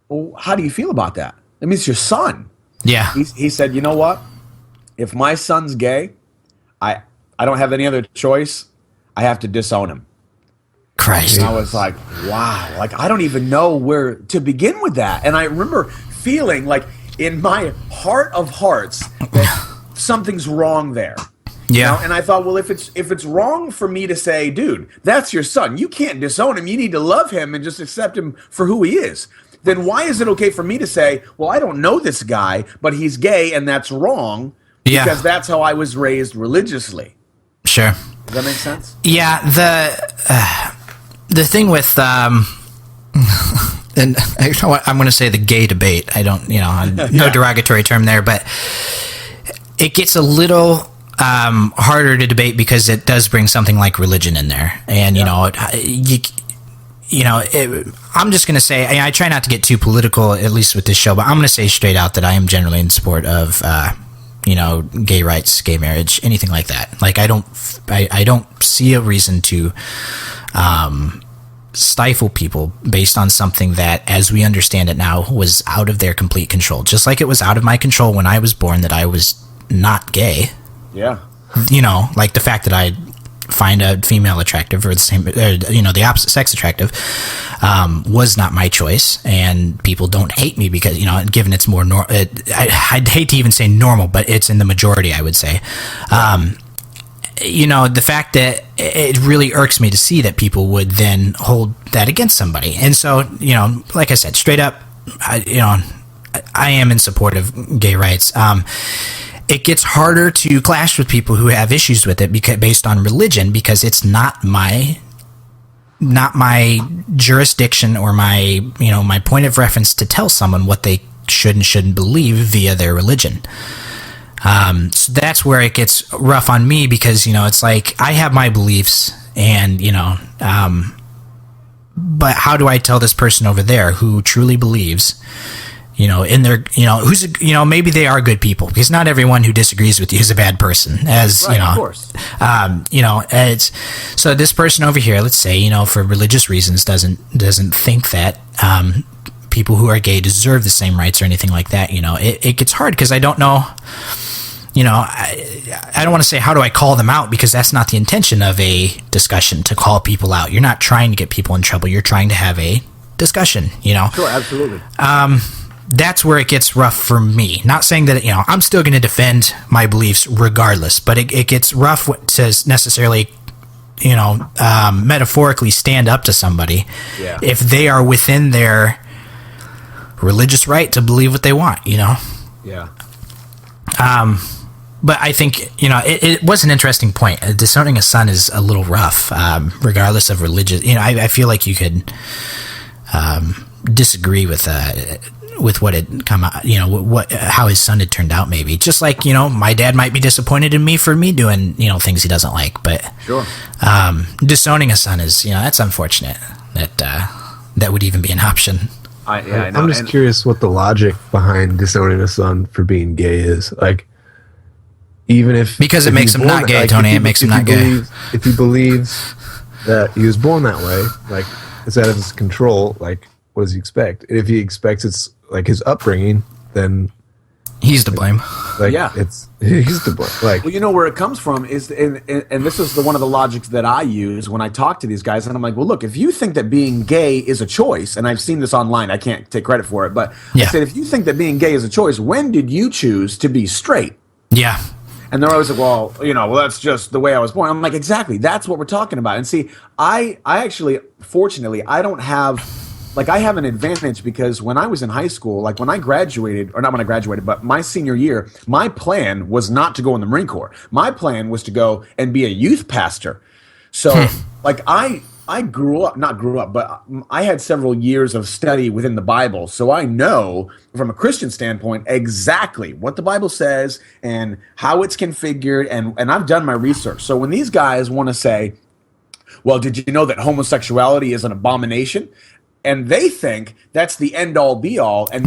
well, how do you feel about that? I mean, it's your son. Yeah. He said, you know what? If my son's gay, I don't have any other choice. I have to disown him. Christ. And I was like, wow. Like, I don't even know where to begin with that. And I remember feeling like in my heart of hearts that something's wrong there. Yeah. You know? And I thought, well, if it's wrong for me to say, dude, that's your son, you can't disown him. You need to love him and just accept him for who he is. Then why is it okay for me to say, well, I don't know this guy, but he's gay and that's wrong because that's how I was raised religiously. Sure. Does that make sense? Yeah, the thing with and I'm going to say the gay debate. I don't, no derogatory term there, but it gets a little harder to debate because it does bring something like religion in there, and I'm just going to say I try not to get too political, at least with this show, but I'm going to say straight out that I am generally in support of gay rights, gay marriage, anything like that. Like I don't see a reason to stifle people based on something that, as we understand it now, was out of their complete control. Just like it was out of my control when I was born that I was not gay. Yeah. Like the fact that I find a female attractive or the same, the opposite sex attractive, was not my choice, and people don't hate me because, given it's more I'd hate to even say normal, but it's in the majority, I would say. The fact that it really irks me to see that people would then hold that against somebody. And so, like I said, straight up, I am in support of gay rights. it gets harder to clash with people who have issues with it based on religion, because it's not my jurisdiction or my point of reference to tell someone what they should and shouldn't believe via their religion. So that's where it gets rough on me, because, it's like I have my beliefs, and, but how do I tell this person over there who truly believes, in their, maybe they are good people, because not everyone who disagrees with you is a bad person, as, right, of course. So this person over here, let's say, for religious reasons, doesn't think that, people who are gay deserve the same rights or anything like that. It gets hard, because I don't know, I don't want to say how do I call them out, because that's not the intention of a discussion, to call people out. You're not trying to get people in trouble. You're trying to have a discussion, Sure, absolutely. That's where it gets rough for me. Not saying that, I'm still going to defend my beliefs regardless, but it gets rough to necessarily, metaphorically stand up to somebody if they are within their religious right to believe what they want, Yeah. But I think, it was an interesting point. Disowning a son is a little rough, regardless of religious. I feel like you could disagree with what had come out, how his son had turned out, maybe. Just like, my dad might be disappointed in me for me doing, things he doesn't like. But sure. Disowning a son is, that's unfortunate that would even be an option. I know. I'm just curious what the logic behind disowning a son for being gay is. Like, even because it makes him not gay, Tony. It makes him not gay. If he believes that he was born that way, like, it's out of his control, like, what does he expect? If he expects it's like his upbringing, then he's to blame. Like, he's to blame. Like, well, where it comes from is, and this is one of the logics that I use when I talk to these guys, and I'm like, well, look, if you think that being gay is a choice, and I've seen this online, I can't take credit for it, but I said, if you think that being gay is a choice, when did you choose to be straight? Yeah. And they're always like, well, that's just the way I was born. I'm like, exactly. That's what we're talking about. And see, I actually, fortunately, I don't have, I have an advantage, because when I was in high school, like when I graduated, or not when I graduated, but my senior year, my plan was not to go in the Marine Corps. My plan was to go and be a youth pastor. So, I not grew up, but I had several years of study within the Bible. So I know from a Christian standpoint exactly what the Bible says and how it's configured. And I've done my research. So when these guys want to say, well, did you know that homosexuality is an abomination? And they think that's the end all be all, and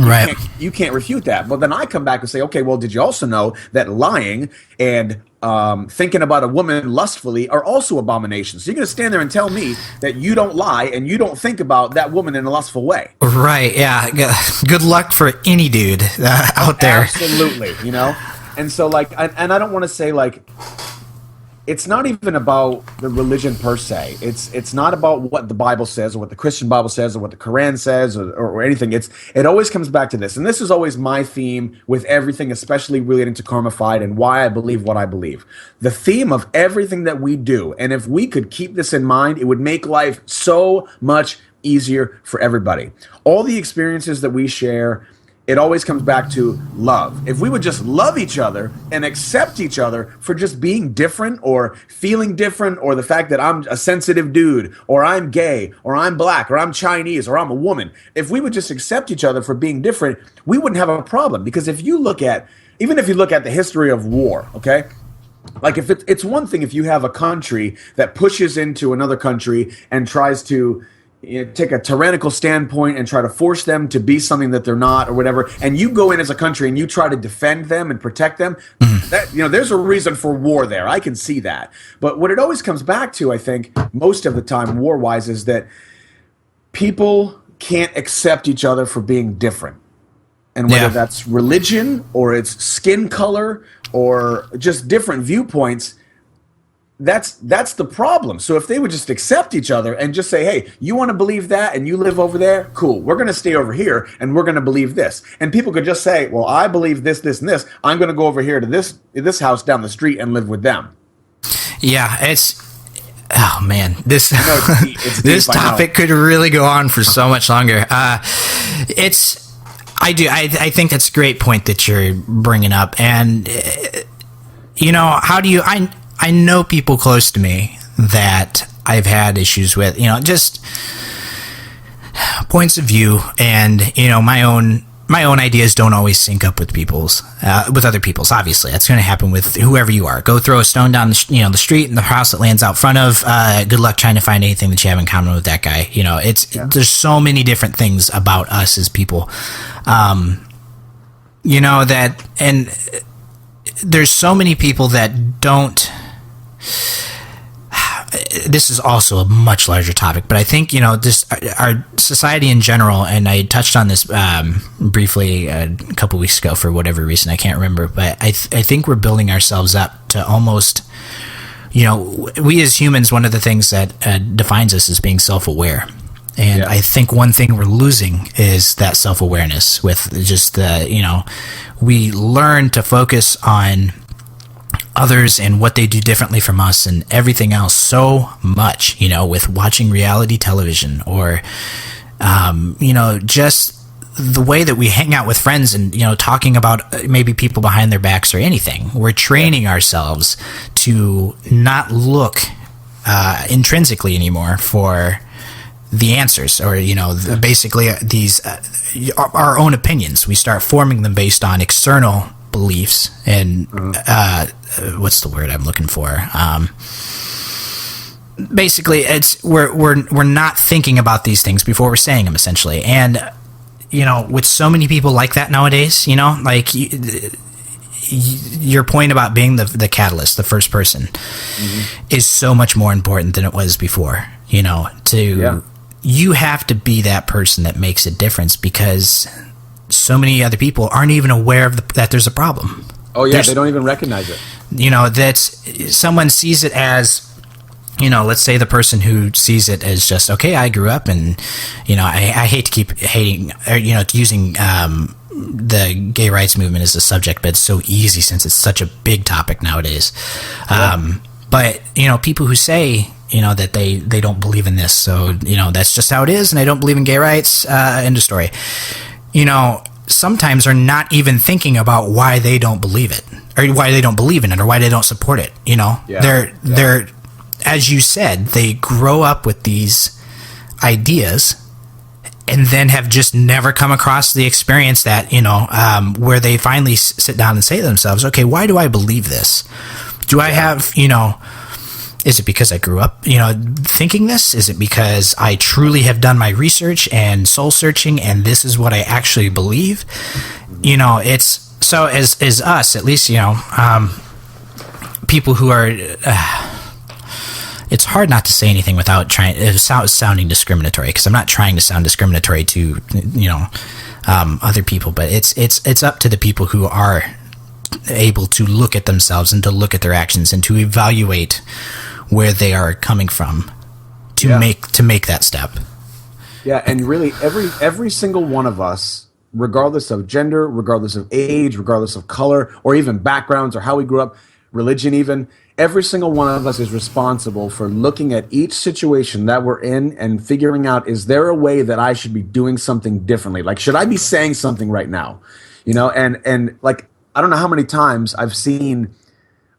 you can't refute that. But then I come back and say, okay, well, did you also know that lying and thinking about a woman lustfully are also abominations? So you're going to stand there and tell me that you don't lie and you don't think about that woman in a lustful way? Right? Yeah. Good luck for any dude out there. Absolutely. And so and I don't want to say it's not even about the religion per se. It's not about what the Bible says or what the Christian Bible says or what the Quran says or anything. It always comes back to this. And this is always my theme with everything, especially relating to Karmified and why I believe what I believe. The theme of everything that we do, and if we could keep this in mind, it would make life so much easier for everybody. All the experiences that we share, it always comes back to love. If we would just love each other and accept each other for just being different or feeling different, or the fact that I'm a sensitive dude, or I'm gay, or I'm black, or I'm Chinese, or I'm a woman, if we would just accept each other for being different, we wouldn't have a problem. Because if you look at the history of war, okay? Like, if it's one thing if you have a country that pushes into another country and tries to take a tyrannical standpoint and try to force them to be something that they're not or whatever, and you go in as a country and you try to defend them and protect them, that, there's a reason for war there. I can see that. But what it always comes back to, I think, most of the time war-wise, is that people can't accept each other for being different. And whether that's religion or it's skin color or just different viewpoints, that's the problem. So if they would just accept each other and just say, hey, you want to believe that and you live over there, cool, we're going to stay over here and we're going to believe this. And people could just say, well, I believe this, this, and this. I'm going to go over here to this house down the street and live with them. Yeah, oh man, this it's deep, this topic could really go on for so much longer. I do. I think that's a great point that you're bringing up. And, how do you... I know people close to me that I've had issues with, just points of view, and, my own ideas don't always sync up with with other people's. Obviously, that's going to happen with whoever you are. Go throw a stone down the street and the house it lands out front of. Good luck trying to find anything that you have in common with that guy. There's so many different things about us as people, and there's so many people that don't. This is also a much larger topic, but I think, our society in general, and I touched on this briefly a couple weeks ago for whatever reason, I can't remember, but I think we're building ourselves up to almost, we as humans, one of the things that defines us is being self-aware. And I think one thing we're losing is that self-awareness with just we learn to focus on others and what they do differently from us and everything else so much, with watching reality television or, just the way that we hang out with friends and, talking about maybe people behind their backs or anything. We're training ourselves to not look intrinsically anymore for the answers or, basically these our own opinions. We start forming them based on external beliefs and what's the word I'm looking for? Basically, it's we're not thinking about these things before we're saying them, essentially. And with so many people like that nowadays, like your point about being the catalyst, the first person, is so much more important than it was before. You have to be that person that makes a difference because so many other people aren't even aware of that there's a problem. Oh yeah, they don't even recognize it. That someone sees it as, let's say the person who sees it as just, okay, I grew up and, I hate to keep hating, or, using the gay rights movement as a subject, but it's so easy since it's such a big topic nowadays. But, people who say, that they don't believe in this, so, that's just how it is, and I don't believe in gay rights, end of story. Sometimes are not even thinking about why they don't believe it or why they don't believe in it or why they don't support it. They're, as you said, they grow up with these ideas and then have just never come across the experience that, where they finally sit down and say to themselves, okay, why do I believe this? Do I have, is it because I grew up, thinking this? Is it because I truly have done my research and soul searching and this is what I actually believe? It's so as us, at least, people who are, it's hard not to say anything without sounding discriminatory, because I'm not trying to sound discriminatory to, other people, but it's up to the people who are able to look at themselves and to look at their actions and to evaluate where they are coming from to make that step. Yeah, and really every single one of us, regardless of gender, regardless of age, regardless of color, or even backgrounds or how we grew up, religion even, every single one of us is responsible for looking at each situation that we're in and figuring out, is there a way that I should be doing something differently? Like, should I be saying something right now? And like, I don't know how many times I've seen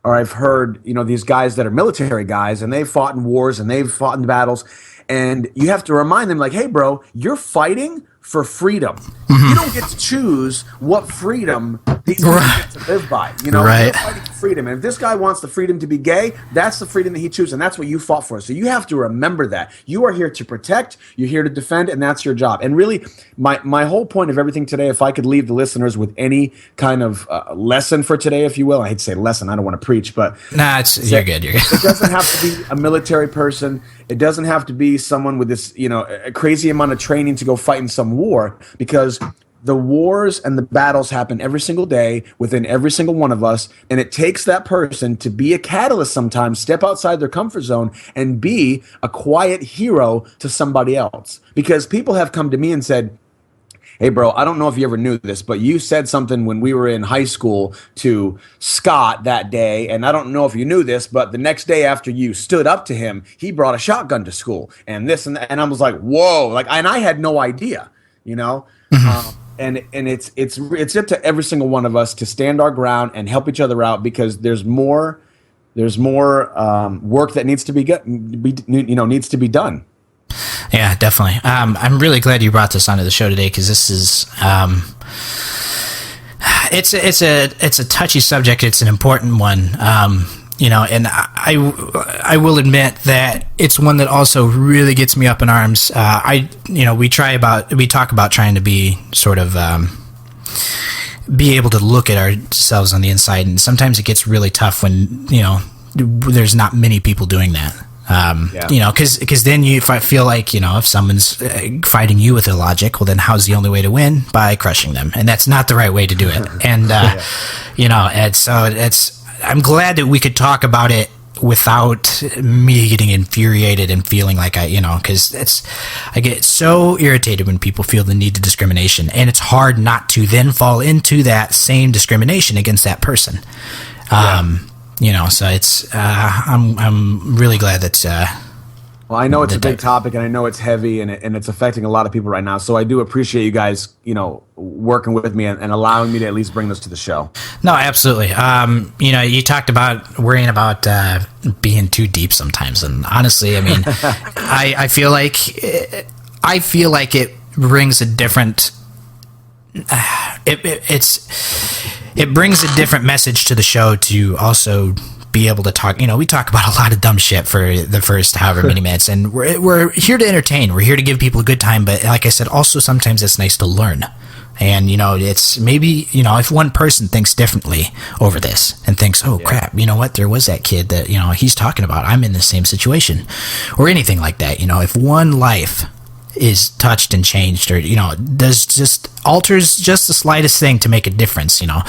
or I've heard, these guys that are military guys and they've fought in wars and they've fought in battles, and you have to remind them, like, hey, bro, you're fighting for freedom. You don't get to choose what freedom these people get to live by. You're fighting for freedom. And if this guy wants the freedom to be gay, that's the freedom that he chooses, and that's what you fought for. So you have to remember that. You are here to protect, you're here to defend, and that's your job. And really, my whole point of everything today, if I could leave the listeners with any kind of lesson for today, if you will, I hate to say lesson, I don't want to preach, but... Nah, you're good. It doesn't have to be a military person. It doesn't have to be someone with this, a crazy amount of training to go fight in some war, because the wars and the battles happen every single day within every single one of us, and it takes that person to be a catalyst sometimes, step outside their comfort zone, and be a quiet hero to somebody else. Because people have come to me and said, hey, bro, I don't know if you ever knew this, but you said something when we were in high school to Scott that day, and I don't know if you knew this, but the next day after you stood up to him, he brought a shotgun to school, and this and that. And I was like, whoa, and I had no idea, and it's up to every single one of us to stand our ground and help each other out, because there's more work that needs to be done. Yeah, definitely. I'm really glad you brought this onto the show today, because this is it's a touchy subject. It's an important one. And I will admit that it's one that also really gets me up in arms. We talk about trying to be sort of be able to look at ourselves on the inside, and sometimes it gets really tough when there's not many people doing that. Because then if I feel like, if someone's fighting you with illogic, well, then how's the only way to win? By crushing them. And that's not the right way to do it. And, and so I'm glad that we could talk about it without me getting infuriated and feeling like because I get so irritated when people feel the need to discrimination, and it's hard not to then fall into that same discrimination against that person. So it's I'm really glad that. Well, I know it's a big topic, and I know it's heavy, and it's affecting a lot of people right now. So I do appreciate you guys, working with me and allowing me to at least bring this to the show. No, absolutely. You talked about worrying about being too deep sometimes, and honestly, I mean, I feel like it brings a different. It brings a different message to the show to also be able to talk. We talk about a lot of dumb shit for the first however many minutes, and we're here to entertain. We're here to give people a good time, but like I said, also sometimes it's nice to learn. And it's maybe if one person thinks differently over this and thinks, oh crap, what, there was that kid that he's talking about, I'm in the same situation, or anything like that. If one life is touched and changed, or alters just the slightest thing to make a difference, sure.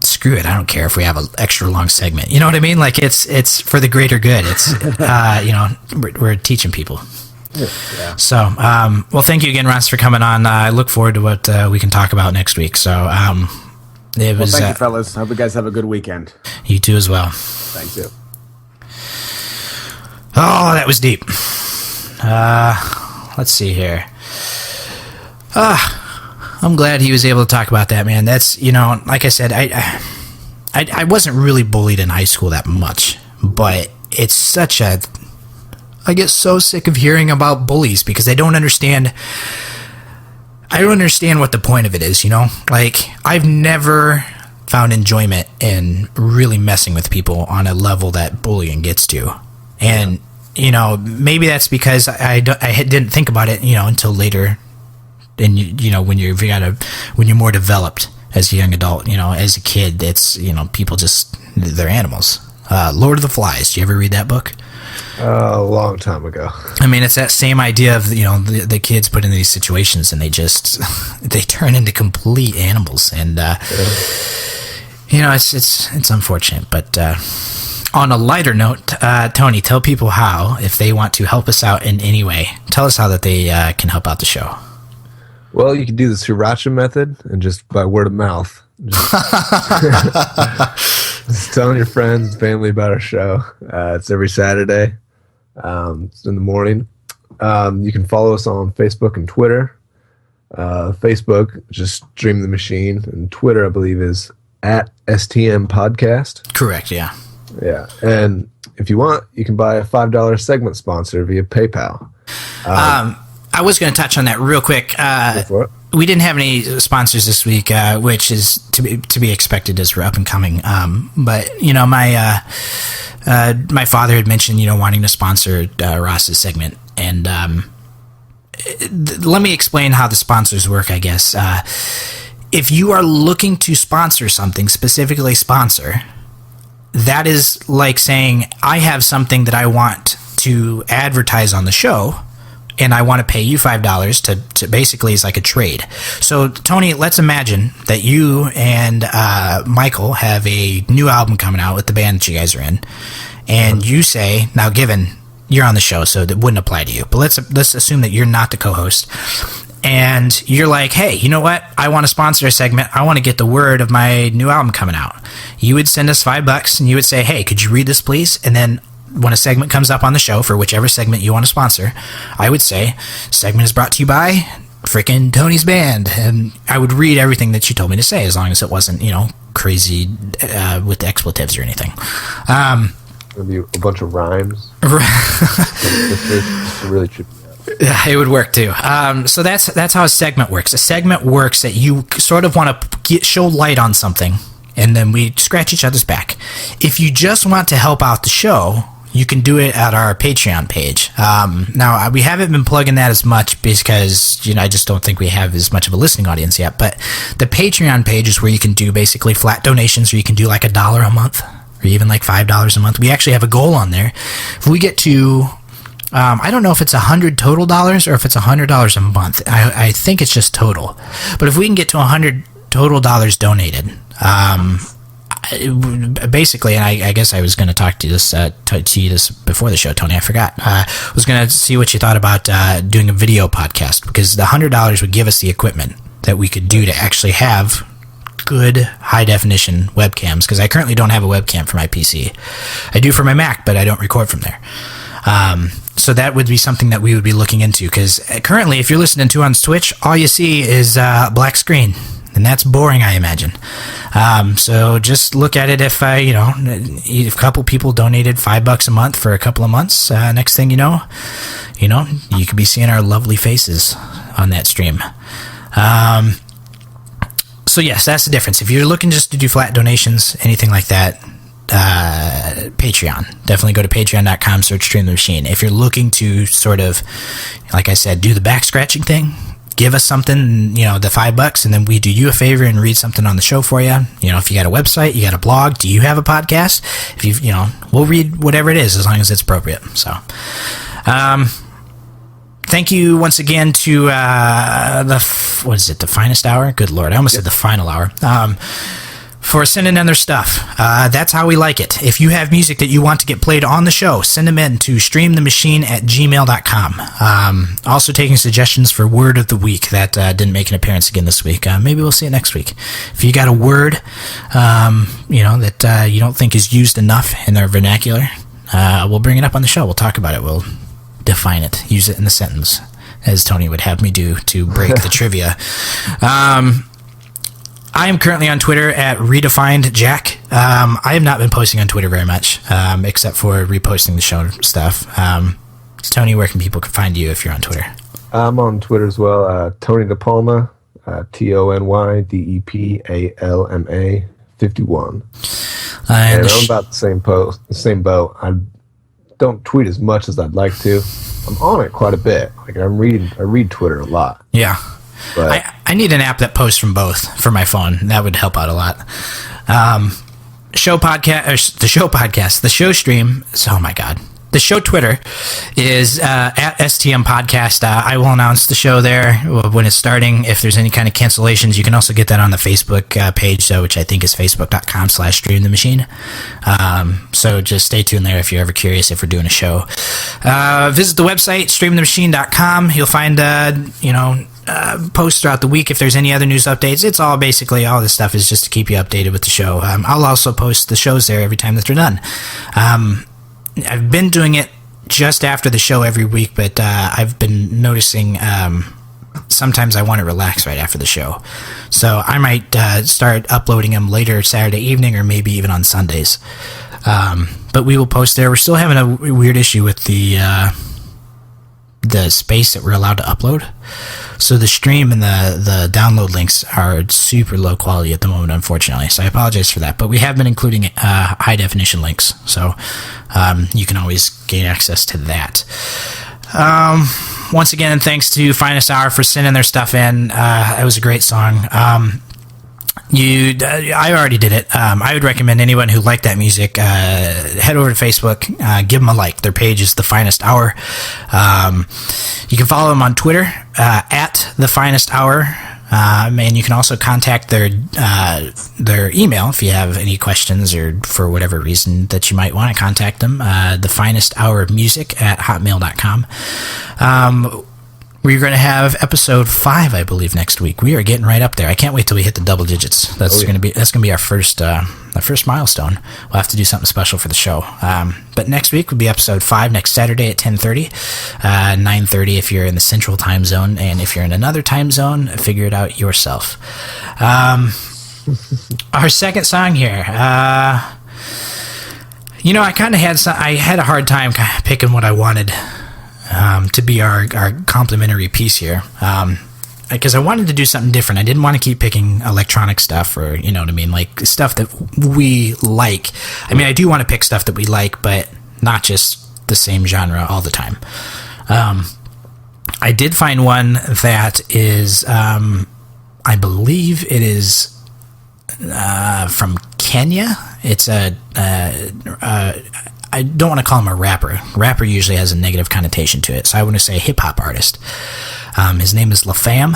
Screw it, I don't care if we have an extra long segment, you know what I mean? Like it's for the greater good. It's we're teaching people. Yeah. So well, thank you again, Ross, for coming on. I look forward to what we can talk about next week. So thank you, fellas. I hope you guys have a good weekend. You too as well. Thank you. Oh, that was deep. Let's see here. I'm glad he was able to talk about that, man. That's, like I said, I wasn't really bullied in high school that much, but it's I get so sick of hearing about bullies because I don't understand what the point of it is, Like, I've never found enjoyment in really messing with people on a level that bullying gets to. And maybe that's because I didn't think about it, until later. And when you're more developed as a young adult, as a kid, it's people they're animals. Lord of the Flies. Did you ever read that book? A long time ago. I mean, it's that same idea of the kids put in these situations and they turn into complete animals, and it's unfortunate, but. On a lighter note, Tony, tell people how, if they want to help us out in any way, tell us how that they can help out the show. Well, you can do the Sriracha method, and just by word of mouth. Just telling your friends and family about our show. It's every Saturday. It's in the morning. You can follow us on Facebook and Twitter. Facebook, just Dream the Machine, and Twitter, I believe, is @STM Podcast. Correct, yeah. Yeah, and if you want, you can buy a $5 segment sponsor via PayPal. I was going to touch on that real quick. We didn't have any sponsors this week, which is to be expected as we're up and coming. But my father had mentioned wanting to sponsor Ross's segment, and let me explain how the sponsors work. I guess if you are looking to sponsor something, specifically sponsor. That is like saying, I have something that I want to advertise on the show, and I want to pay you $5 to basically, it's like a trade. So, Tony, let's imagine that you and Michael have a new album coming out with the band that you guys are in, and you say, now given you're on the show, so that wouldn't apply to you, but let's assume that you're not the co-host, and you're like, hey, you know what? I want to sponsor a segment. I want to get the word of my new album coming out. You would send us $5 and you would say, hey, could you read this, please? And then when a segment comes up on the show for whichever segment you want to sponsor, I would say, segment is brought to you by freaking Tony's band. And I would read everything that she told me to say, as long as it wasn't, crazy with expletives or anything. Maybe a bunch of rhymes. Just to really trip you out. Yeah, it would work too. So that's how a segment works. A segment works that you sort of want to show light on something, and then we scratch each other's back. If you just want to help out the show, you can do it at our Patreon page. Now, we haven't been plugging that as much because, I just don't think we have as much of a listening audience yet. But the Patreon page is where you can do basically flat donations, or you can do like $1 a month, or even like $5 a month. We actually have a goal on there. If we get to, I don't know if it's $100 total dollars or if it's $100 a month. I think it's just total. But if we can get to $100 total dollars donated, basically, and I guess I was going to talk to you this before the show, Tony. I forgot. I was going to see what you thought about doing a video podcast, because the $100 would give us the equipment that we could do to actually have good high definition webcams, because I currently don't have a webcam for my PC. I do for my Mac, but I don't record from there. So that would be something that we would be looking into, because currently, if you're listening to on Twitch, all you see is black screen. And that's boring, I imagine. So just look at it. If a couple people donated $5 a month for a couple of months, next thing you know, you could be seeing our lovely faces on that stream. So yes, that's the difference. If you're looking just to do flat donations, anything like that, Patreon. Definitely go to patreon.com, search Stream the Machine. If you're looking to sort of, like I said, do the back scratching thing, give us something, the $5, and then we do you a favor and read something on the show for you. If you got a website, you got a blog, do you have a podcast? If we'll read whatever it is, as long as it's appropriate. So, thank you once again to the Finest Hour? Good Lord, I almost said the Final Hour. For sending in their stuff. That's how we like it. If you have music that you want to get played on the show, send them in to streamthemachine@gmail.com. Also taking suggestions for Word of the Week. That didn't make an appearance again this week. Maybe we'll see it next week. If you got a word, that you don't think is used enough in their vernacular, we'll bring it up on the show. We'll talk about it. We'll define it. Use it in the sentence, as Tony would have me do to break the trivia. I am currently on Twitter at RedefinedJack. I have not been posting on Twitter very much, except for reposting the show stuff. Tony, where can people find you if you're on Twitter? I'm on Twitter as well. Tony DePalma, TonyDepalma 51. And I'm about the same boat. I don't tweet as much as I'd like to. I'm on it quite a bit. I read Twitter a lot. Yeah. But I need an app that posts from both for my phone. That would help out a lot. The show stream. Oh my God. The show Twitter is at STM Podcast. I will announce the show there when it's starting. If there's any kind of cancellations, you can also get that on the Facebook page, which I think is facebook.com/streamthemachine. So just stay tuned there if you're ever curious if we're doing a show. Visit the website, streamthemachine.com. You'll find, posts throughout the week if there's any other news updates. It's all basically, all this stuff is just to keep you updated with the show. I'll also post the shows there every time that they're done. I've been doing it just after the show every week, but I've been noticing sometimes I want to relax right after the show. So I might start uploading them later Saturday evening or maybe even on Sundays. But we will post there. We're still having a weird issue with the space that we're allowed to upload. So the stream and the download links are super low quality at the moment, unfortunately. So I apologize for that. But we have been including high definition links. So you can always gain access to that. Once again, thanks to Finest Hour for sending their stuff in. It was a great song. I already did it. I would recommend anyone who liked that music, head over to Facebook, give them a like. Their page is The Finest Hour. You can follow them on Twitter, at The Finest Hour. And you can also contact their email if you have any questions or for whatever reason that you might want to contact them. The Finest Hour Music at hotmail.com. We're going to have episode 5, I believe, next week. We are getting right up there. I can't wait till we hit the double digits. That's going to be our first milestone. We'll have to do something special for the show. But next week will be episode 5, next Saturday at 10:30, 9:30 if you're in the Central Time Zone, and if you're in another time zone, figure it out yourself. Our second song here. I kind of had a hard time picking what I wanted to be our complimentary piece here, because I wanted to do something different. I didn't want to keep picking electronic stuff, or you know what I mean, like stuff that we like. I mean, I do want to pick stuff that we like, but not just the same genre all the time. I did find one that is, I believe it is from Kenya. It's I don't want to call him a rapper. Rapper usually has a negative connotation to it, so I want to say hip-hop artist. His name is LaFam.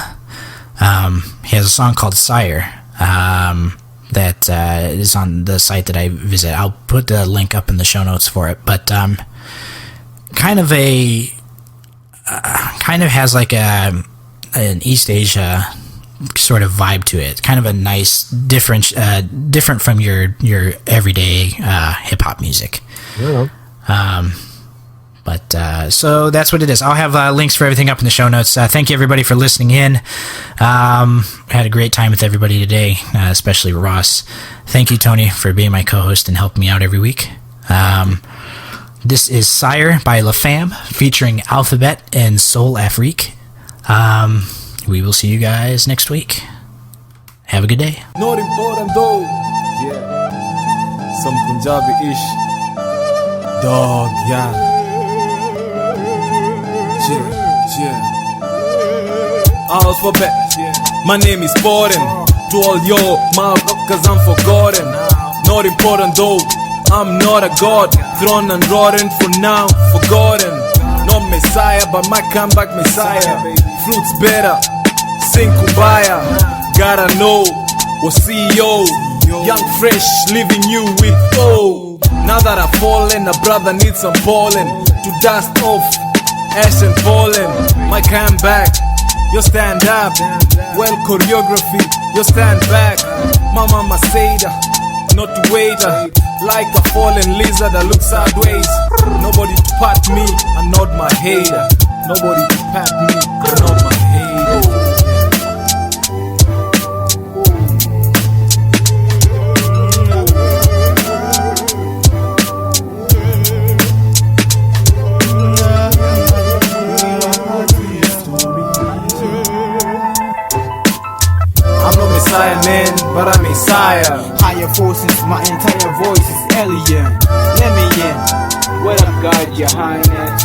He has a song called Sire that is on the site that I visit. I'll put the link up in the show notes for it, but kind of has like an East Asia sort of vibe to it. Kind of a nice, different from your everyday hip-hop music. Yeah. So that's what it is. I'll have links for everything up in the show notes. Thank you everybody for listening in. Had a great time with everybody today, especially Ross. Thank you, Tony, for being my co-host and helping me out every week. This is Sire by LaFam featuring Alphabet and Soul Afrique. We will see you guys next week. Have a good day. Not important though. Yeah. Some Punjabi-ish. Dog, yeah. Alphabet. My name is Foreign. To all your mouth up cause I'm forgotten. Not important though. I'm not a god. Thrown and rotten for now. Forgotten. Not Messiah but my comeback Messiah. Fruits better. Sing Kumbaya. Gotta know. Was CEO. Young fresh leaving you with oh. Now that I've fallen, a brother needs some pollen to dust off ash and pollen. My comeback, you stand up. Well choreography, you stand back. My mama said, not to wait. Like a fallen lizard that looks sideways. Nobody to pat me, I nod my head. Nobody to pat me, I nod my head. Messiah man, but I'm Messiah. Higher forces, my entire voice is alien. Let me in. What up, God, your highness?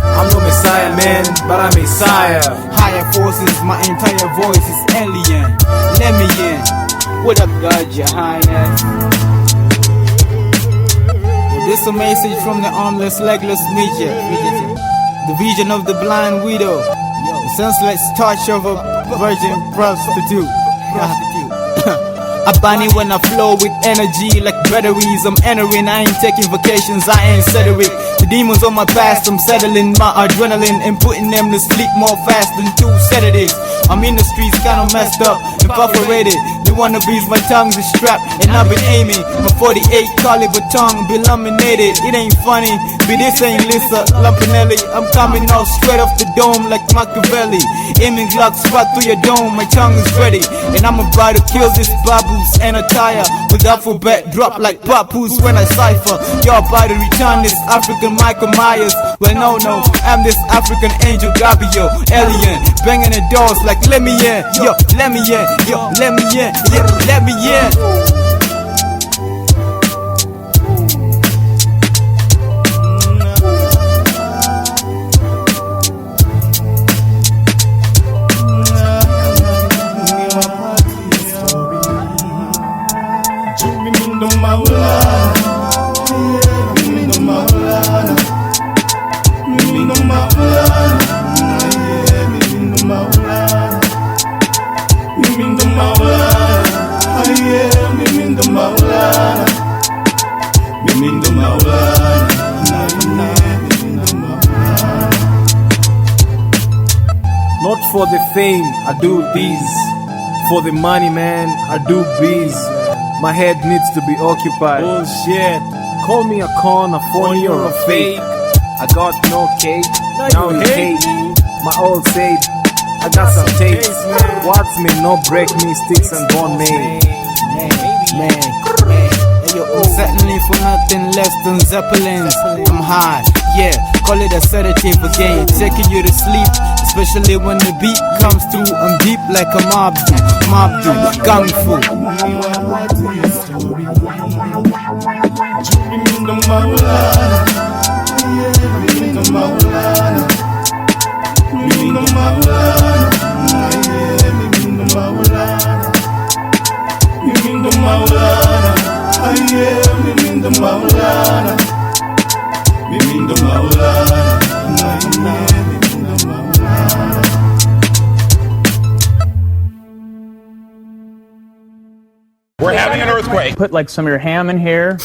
I'm no Messiah man, but I'm Messiah. Higher forces, my entire voice is alien. Let me in. What up, God, your highness? This a message from the armless, legless midget. The vision of the blind widow. The senseless touch of a virgin prostitute. I bunny when I flow with energy like batteries. I'm entering, I ain't taking vacations, I ain't settling. The demons on my past, I'm settling my adrenaline and putting them to sleep more fast than 2 sedatives. I'm in the streets kinda messed up, evaporated. The wannabes, my tongue's is strapped and I've been aiming. My 48 caliber tongue be laminated. It ain't funny, but this ain't Lisa Lampanelli. I'm coming off straight off the dome like Machiavelli. Aiming Glock spot through your dome, my tongue is ready. And I'm about to kill this baboos and attire. With alphabet drop like papoose when I cipher. Y'all about to return this African Michael Myers. Well no, I'm this African Angel Gabriel. Alien, banging the doors like let me in. Yo, let me in. Yo, let me in. Yeah, let me in. Mimi ndo Maulana, Not for the fame, I do these. For the money, man, I do bees. My head needs to be occupied. Bullshit. Call me a con, a phony, or a fake. I got no cake, now you hate. My old said, I got some taste. Words may not break me, sticks and bone made. Man. I'm settling for nothing less than Zeppelins. I'm high, yeah, call it a sedative again. Taking you to sleep, especially when the beat comes through. I'm deep like a mob do, gung fu. We're having an earthquake. Put like some of your ham in here.